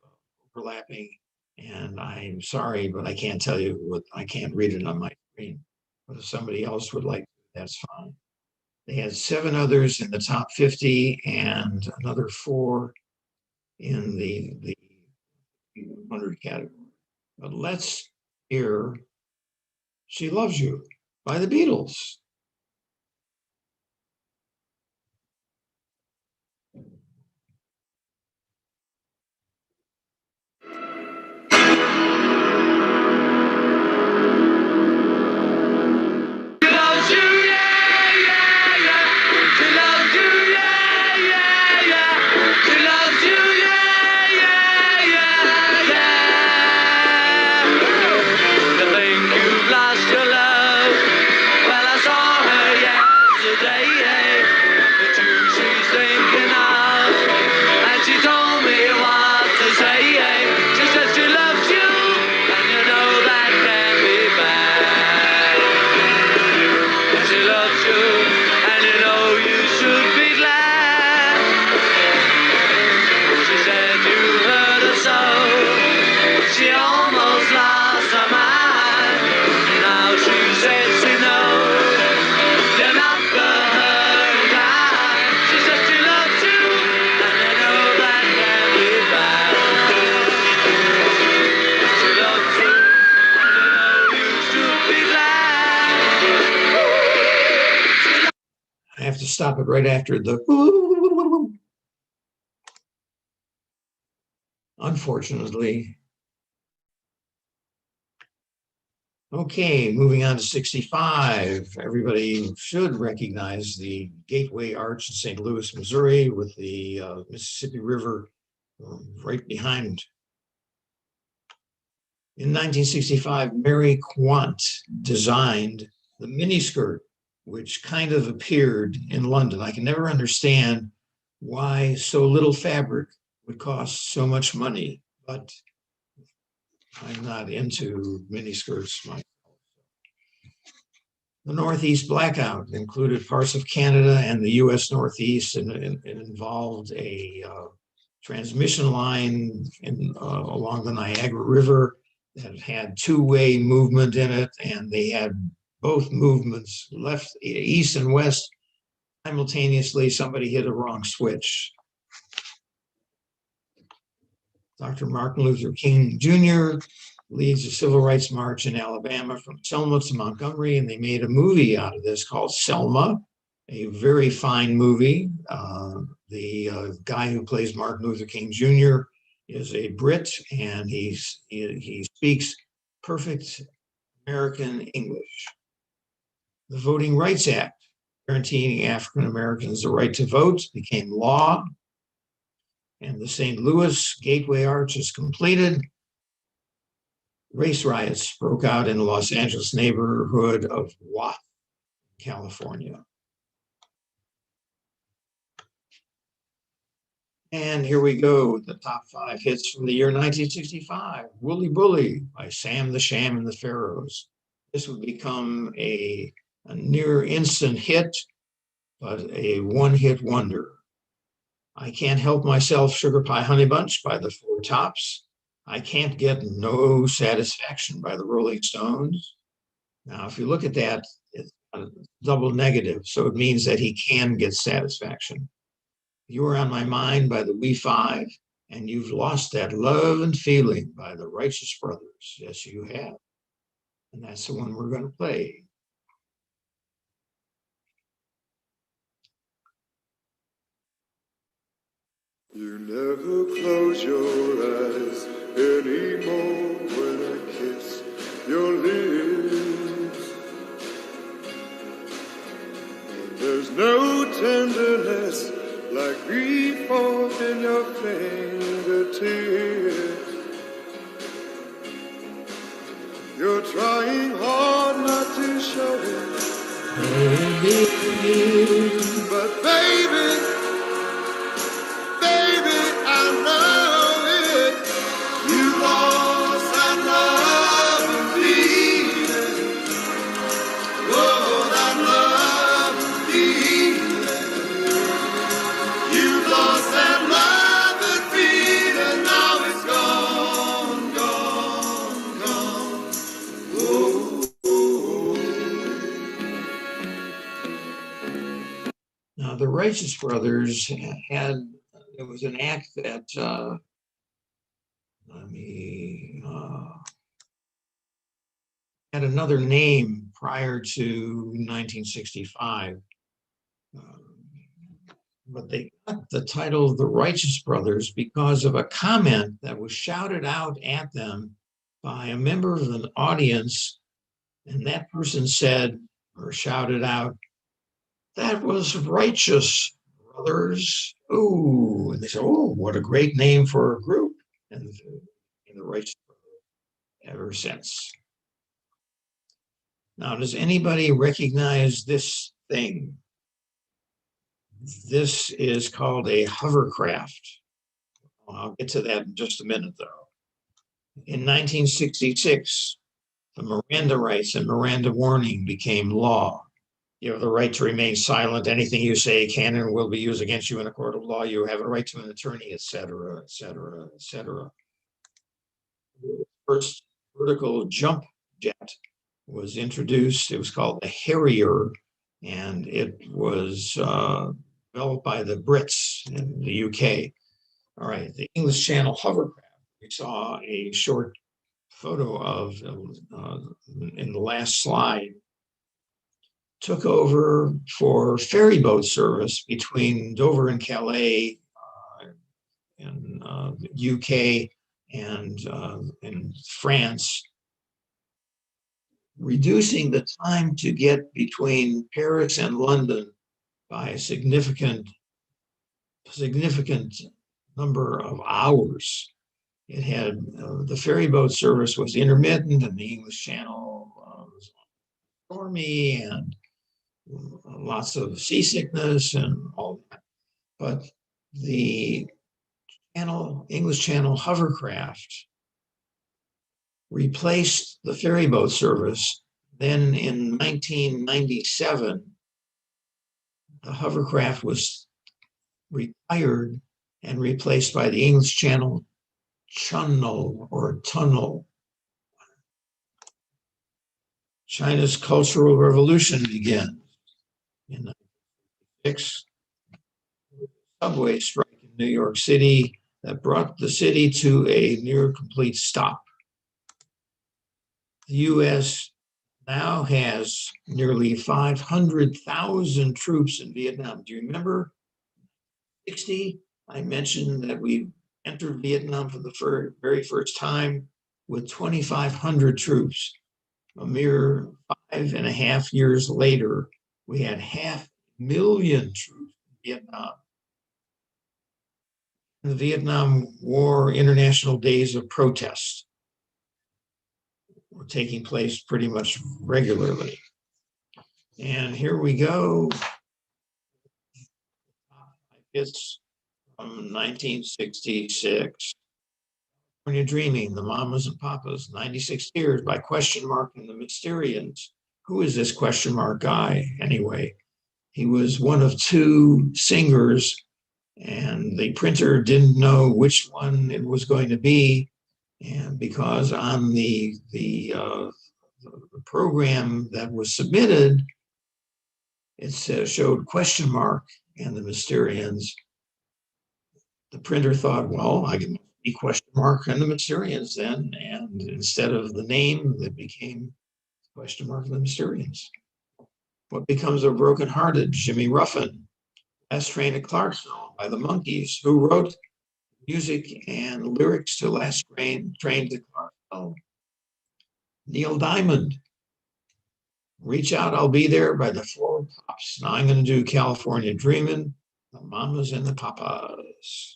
C: overlapping, and I'm sorry, but I can't tell you what, I can't read it on my screen. But if somebody else would like, that's fine. They had 7 others in the top 50 and another 4 in the 100 category. But let's hear She Loves You by the Beatles. stop it right after the unfortunately. Okay, moving on to 65. Everybody should recognize the Gateway Arch in St. Louis, Missouri, with the Mississippi River right behind. In 1965, Mary Quant designed the miniskirt, which kind of appeared in London. I can never understand why so little fabric would cost so much money, but I'm not into miniskirts myself. The Northeast blackout included parts of Canada and the US Northeast, and it involved a transmission line along the Niagara River that had two-way movement in it, and they had both movements, left, east and west, simultaneously. Somebody hit a wrong switch. Dr. Martin Luther King Jr. leads a civil rights march in Alabama from Selma to Montgomery, and they made a movie out of this called Selma, a very fine movie. The guy who plays Martin Luther King Jr. is a Brit, and he speaks perfect American English. The Voting Rights Act, guaranteeing African Americans the right to vote, became law, and the St. Louis Gateway Arch is completed. Race riots broke out in the Los Angeles neighborhood of Watts, California. And here we go, the top 5 hits from the year 1965. Wooly Bully by Sam the Sham and the Pharaohs. This would become a near instant hit, but a one-hit wonder. I Can't Help Myself, Sugar Pie Honey Bunch by the Four Tops. I Can't Get No Satisfaction by the Rolling Stones. Now, if you look at that, it's a double negative, so it means that he can get satisfaction. You Are on My Mind by the We Five, and You've Lost That Love and Feeling by the Righteous Brothers. Yes, you have. And that's the one we're going to play.
D: You never close your eyes anymore when I kiss your lips. And there's no tenderness like before in your fingertips. You're trying hard not to show it, but baby, I know it. You lost that love and feeling. Oh, that love and feeling. You lost that love and feeling. Now it's gone, gone, gone. Oh.
C: Now, the Righteous Brothers had, it was an act that, had another name prior to 1965. But they got the title of the Righteous Brothers because of a comment that was shouted out at them by a member of an audience. And that person said, or shouted out, "That was Righteous Brothers." Ooh, and they said, "Oh, what a great name for a group." And the Righteous Brothers ever since. Now, does anybody recognize this thing? This is called a hovercraft. I'll get to that in just a minute, though. In 1966, the Miranda rights and Miranda warning became law. You have the right to remain silent. Anything you say can and will be used against you in a court of law. You have a right to an attorney, et cetera, et cetera, et cetera. The first vertical jump jet was introduced. It was called the Harrier, and it was developed by the Brits in the UK. All right, the English Channel hovercraft. We saw a short photo of in the last slide. took over for ferry boat service between Dover and Calais in the UK and in France, reducing the time to get between Paris and London by a significant number of hours. It had the ferry boat service was intermittent, and the English Channel was stormy, and lots of seasickness and all that. But the English Channel hovercraft replaced the ferry boat service. Then in 1997, the hovercraft was retired and replaced by the English Channel Channel or Tunnel. China's Cultural Revolution began in 1996. Subway strike in New York City that brought the city to a near complete stop. The U.S. now has nearly 500,000 troops in Vietnam. Do you remember 60? I mentioned that we entered Vietnam for the very first time with 2,500 troops. A mere 5.5 years later, we had 500,000 troops in Vietnam. The Vietnam War International Days of Protest were taking place pretty much regularly. And here we go. It's from 1966. California Dreaming, the Mamas and Papas, 96 Years by Question Mark and the Mysterians. Who is this Question Mark guy anyway? He was one of two singers, and the printer didn't know which one it was going to be. And because on the program that was submitted, it showed Question Mark and the Mysterians, the printer thought, well, I can be Question Mark and the Mysterians then. And instead of the name, it became Question Mark and the Mysterians. What Becomes of Broken Hearted, Jimmy Ruffin. Last Train to Clarksville by the Monkees, who wrote music and lyrics to Last Train to Clarksville. Neil Diamond. Reach Out, I'll Be There by the Four Pops. Now I'm going to do California Dreamin', the Mamas and the Papas.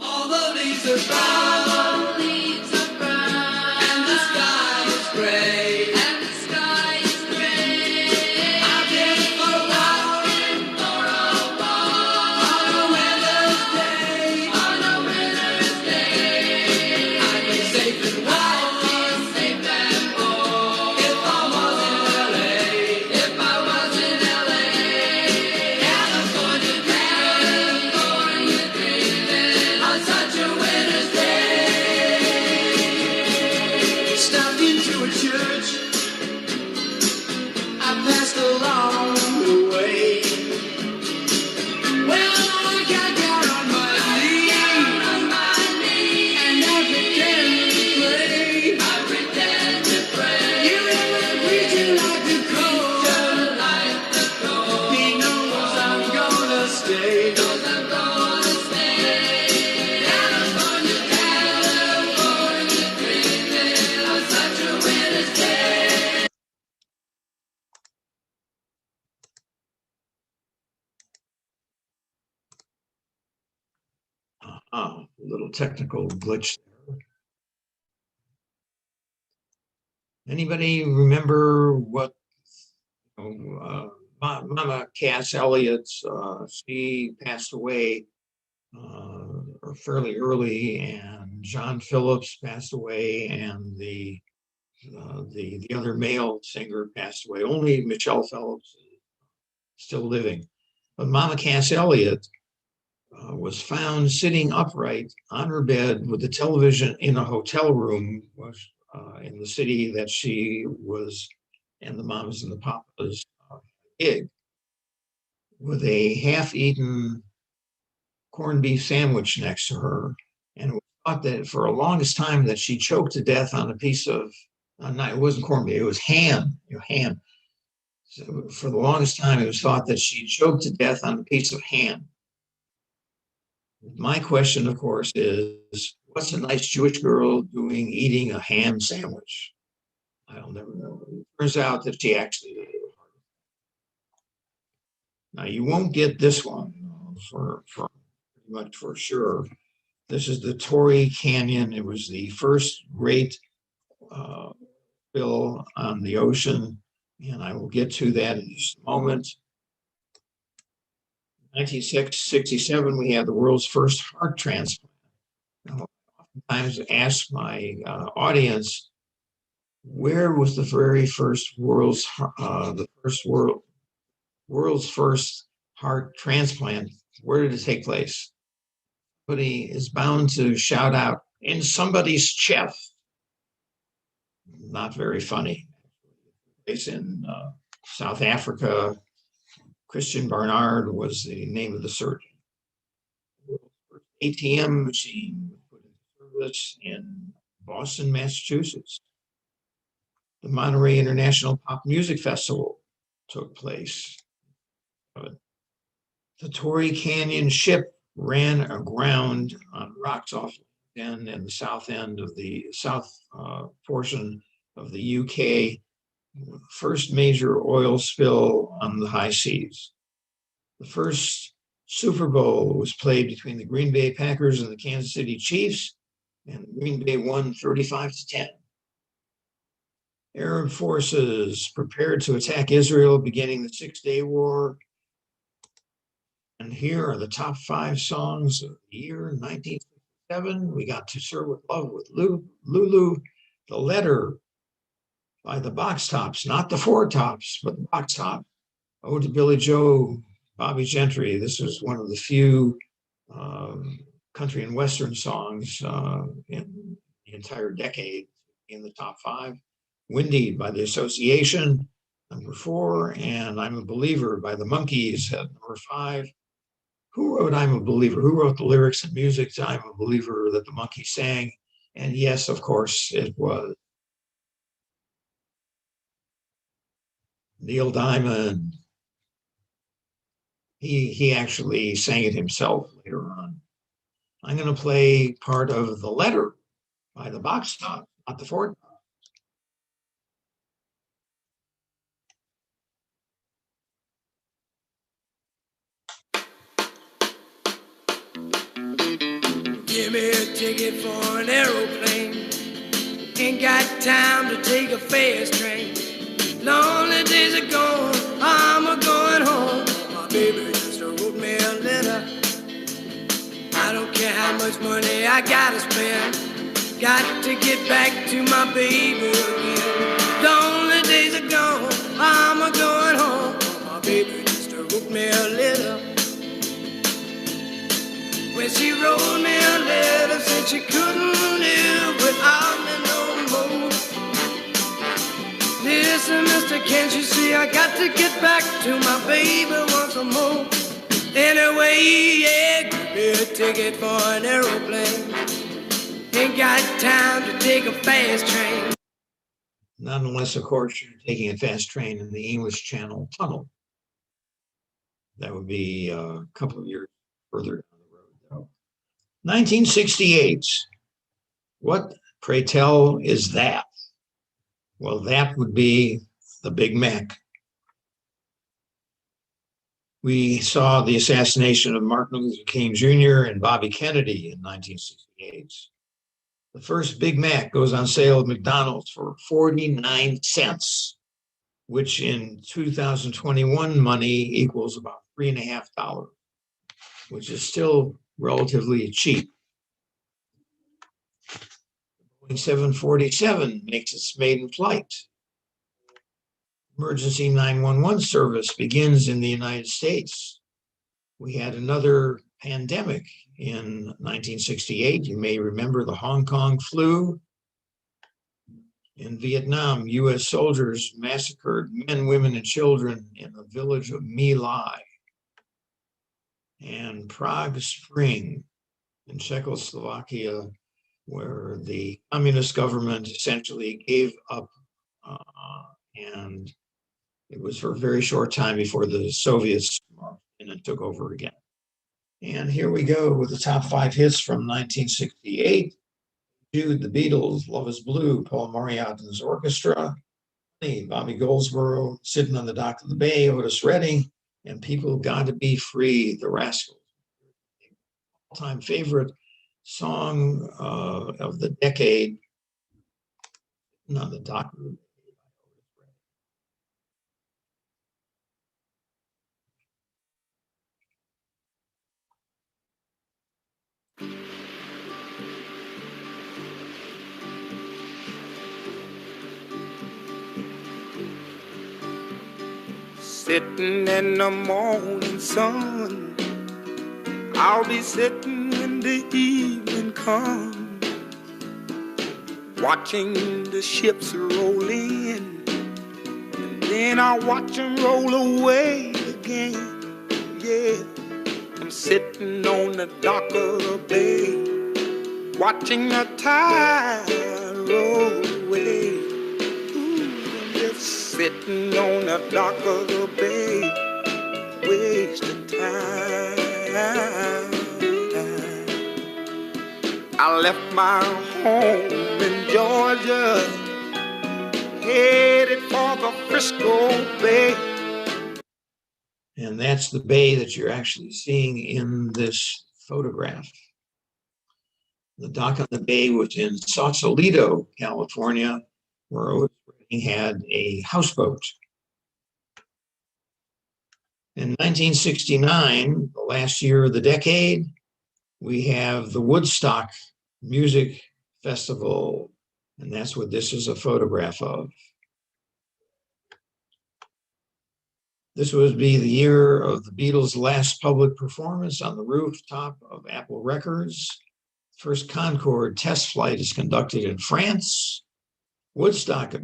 E: All the leaves are brown, and the sky is gray, I've been for a walk, on a winter's day, I'd be safe and warm, if I was in LA, California dreaming, on such a winter's day. Stopped into a church, I passed along the way. Well, I got down on my knee, and I pretend to pray. You know the preacher like the cold, he knows I'm gonna stay. California dreaming on such a winter's day.
C: A little technical glitch there. Anybody remember what Mama Cass Elliot, she passed away fairly early, and John Phillips passed away, and the other male singer passed away. Only Michelle Phillips is still living. But Mama Cass Elliot was found sitting upright on her bed with the television in a hotel room in the city that she was and the Mamas and the Papas gig with a half-eaten corned beef sandwich next to her. And it thought that for the longest time that she choked to death on a piece of, it wasn't corned beef, it was ham, ham. So for the longest time, it was thought that she choked to death on a piece of ham. My question, of course, is what's a nice Jewish girl doing eating a ham sandwich? I'll never know. It turns out that she actually did it. Now, you won't get this one for pretty much for sure. This is the Torrey Canyon. It was the first great spill on the ocean, and I will get to that in just a moment. 1967, we had the world's first heart transplant. Now, oftentimes ask my audience, where was the very first world's first heart transplant? Where did it take place? Somebody is bound to shout out, in somebody's chest. Not very funny. It's in South Africa. Christian Barnard was the name of the surgeon. ATM machine was put into service in Boston, Massachusetts. The Monterey International Pop Music Festival took place. The Torrey Canyon ship ran aground on rocks off the end and the south end of the south portion of the UK. First major oil spill on the high seas. The first Super Bowl was played between the Green Bay Packers and the Kansas City Chiefs, and Green Bay won 35-10. Arab forces prepared to attack Israel, beginning the Six-Day War. And here are the top 5 songs of the year 1967. We got To Serve with Love with Lulu, The Letter by the Box Tops, not the Four Tops, but the Box Tops. Ode to Billy Joe, Bobby Gentry. This was one of the few country and Western songs in the entire decade in the top 5. Windy by the Association, number 4, and I'm a Believer by the Monkees at number 5. Who wrote I'm a Believer? Who wrote the lyrics and music to I'm a Believer that the Monkees sang? And yes, of course, it was Neil Diamond. He actually sang it himself later on. I'm going to play part of The Letter by the Box Tops, not the Four Tops.
E: Give me a ticket for an aeroplane. Ain't got time to take a fast train. Lonely days are gone, I'm a-going home. My baby just wrote me a letter. I don't care how much money I gotta spend. Got to get back to my baby again. Lonely days are gone, I'm a-going home. My baby just wrote me a letter. When she wrote me a letter, said she couldn't live without me no more. Listen, mister, can't you see I got to get back to my baby once more? Anyway, yeah, give me a ticket for an aeroplane. Ain't got time to take a fast train.
C: Not unless, of course, you're taking a fast train in the English Channel Tunnel. That would be a couple of years further down the road, though. 1968. What, pray tell, is that? Well, that would be the Big Mac. We saw the assassination of Martin Luther King Jr. and Bobby Kennedy in 1968. The first Big Mac goes on sale at McDonald's for 49 cents, which in 2021 money equals about $3.50, which is still relatively cheap. Boeing 747 makes its maiden flight. Emergency 911 service begins in the United States. We had another pandemic in 1968. You may remember the Hong Kong flu. In Vietnam, U.S. soldiers massacred men, women, and children in the village of My Lai. And Prague Spring in Czechoslovakia, where the communist government essentially gave up, and it was for a very short time before the Soviets marched in and took over again. And here we go with the top 5 hits from 1968. Jude, the Beatles, Love is Blue, Paul Moriarty's Orchestra, Bobby Goldsboro, Sitting on the Dock of the Bay, Otis Redding, and People Gotta Be Free, the Rascals. All-time favorite song of the decade, Sitting on the Dock of the Bay.
F: Sitting in the morning sun, I'll be sitting when the evening comes, watching the ships roll in, and then I'll watch them roll away again. Yeah, I'm sitting on the dock of the bay, watching the tide roll away. Sitting on the dock of the bay, wasting time. I left my home in Georgia, headed for the Frisco Bay.
C: And that's the bay that you're actually seeing in this photograph. The dock on the bay was in Sausalito, California, where Otis Redding had a houseboat. In 1969, the last year of the decade, we have the Woodstock Music Festival, and that's what this is a photograph of. This would be the year of the Beatles' last public performance on the rooftop of Apple Records. First Concorde test flight is conducted in France. Woodstock,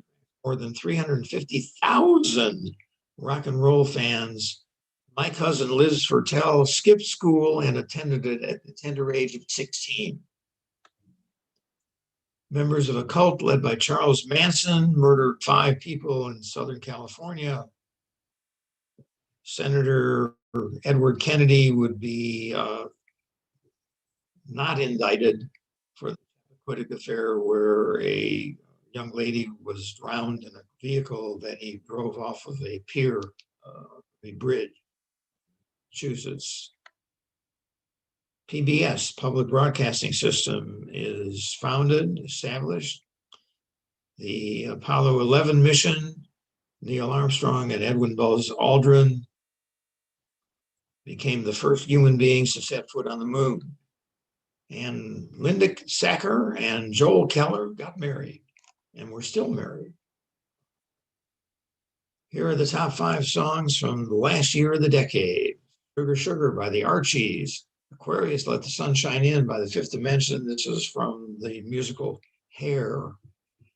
C: more than 350,000 rock and roll fans. My cousin Liz Fertel skipped school and attended it at the tender age of 16. Members of a cult led by Charles Manson murdered 5 people in Southern California. Senator Edward Kennedy would be not indicted for the Chappaquiddick affair, where a young lady was drowned in a vehicle that he drove off of a pier, a bridge, Massachusetts. PBS, Public Broadcasting System, is founded, established. The Apollo 11 mission, Neil Armstrong and Edwin Buzz Aldrin became the first human beings to set foot on the moon. And Linda Sacker and Joel Keller got married, and we're still married. Here are the top 5 songs from the last year of the decade. Sugar Sugar by the Archies. Aquarius, Let the Sun Shine In by the Fifth Dimension. This is from the musical Hair.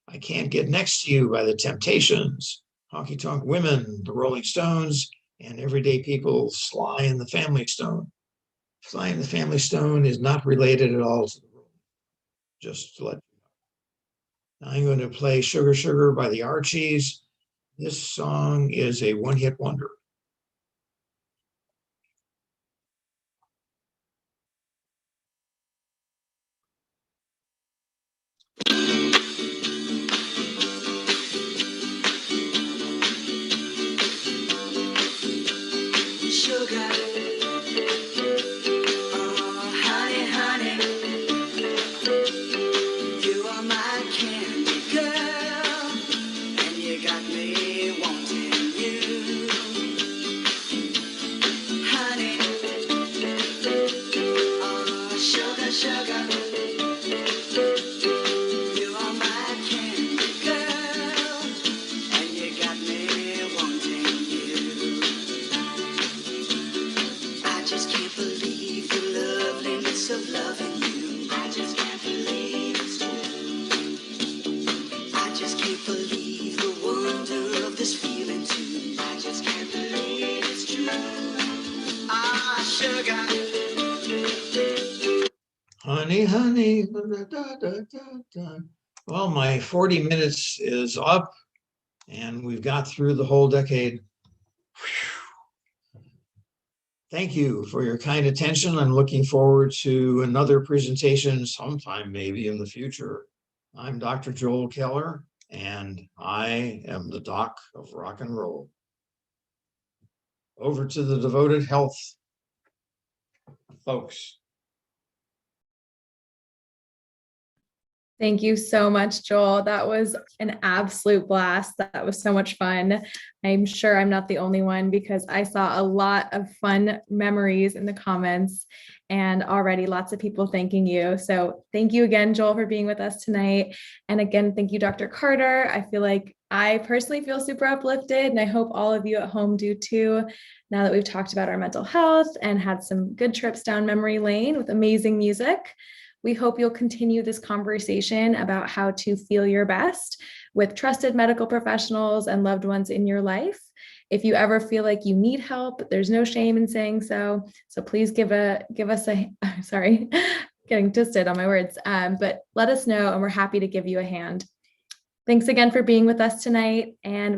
C: I Can't Get Next to You by the Temptations. Honky Tonk Women, the Rolling Stones, and Everyday People, Sly and the Family Stone. Sly and the Family Stone is not related at all to the Rolling Stones, just to let you know. Now I'm going to play Sugar Sugar by the Archies. This song is a one-hit wonder. honey, honey. Da, da, da, da, da. Well, my 40 minutes is up and we've got through the whole decade. Whew. Thank you for your kind attention. I'm looking forward to another presentation sometime maybe in the future. I'm Dr. Joel Keller, and I am the doc of rock and roll. Over to the devoted health folks.
A: Thank you so much, Joel. That was an absolute blast. That was so much fun. I'm sure I'm not the only one because I saw a lot of fun memories in the comments and already lots of people thanking you. So thank you again, Joel, for being with us tonight. And again, thank you, Dr. Carter. I feel like I personally feel super uplifted, and I hope all of you at home do too, now that we've talked about our mental health and had some good trips down memory lane with amazing music. We hope you'll continue this conversation about how to feel your best with trusted medical professionals and loved ones in your life. If you ever feel like you need help, there's no shame in saying so. So please give us a, sorry, getting twisted on my words, but let us know and we're happy to give you a hand. Thanks again for being with us tonight. And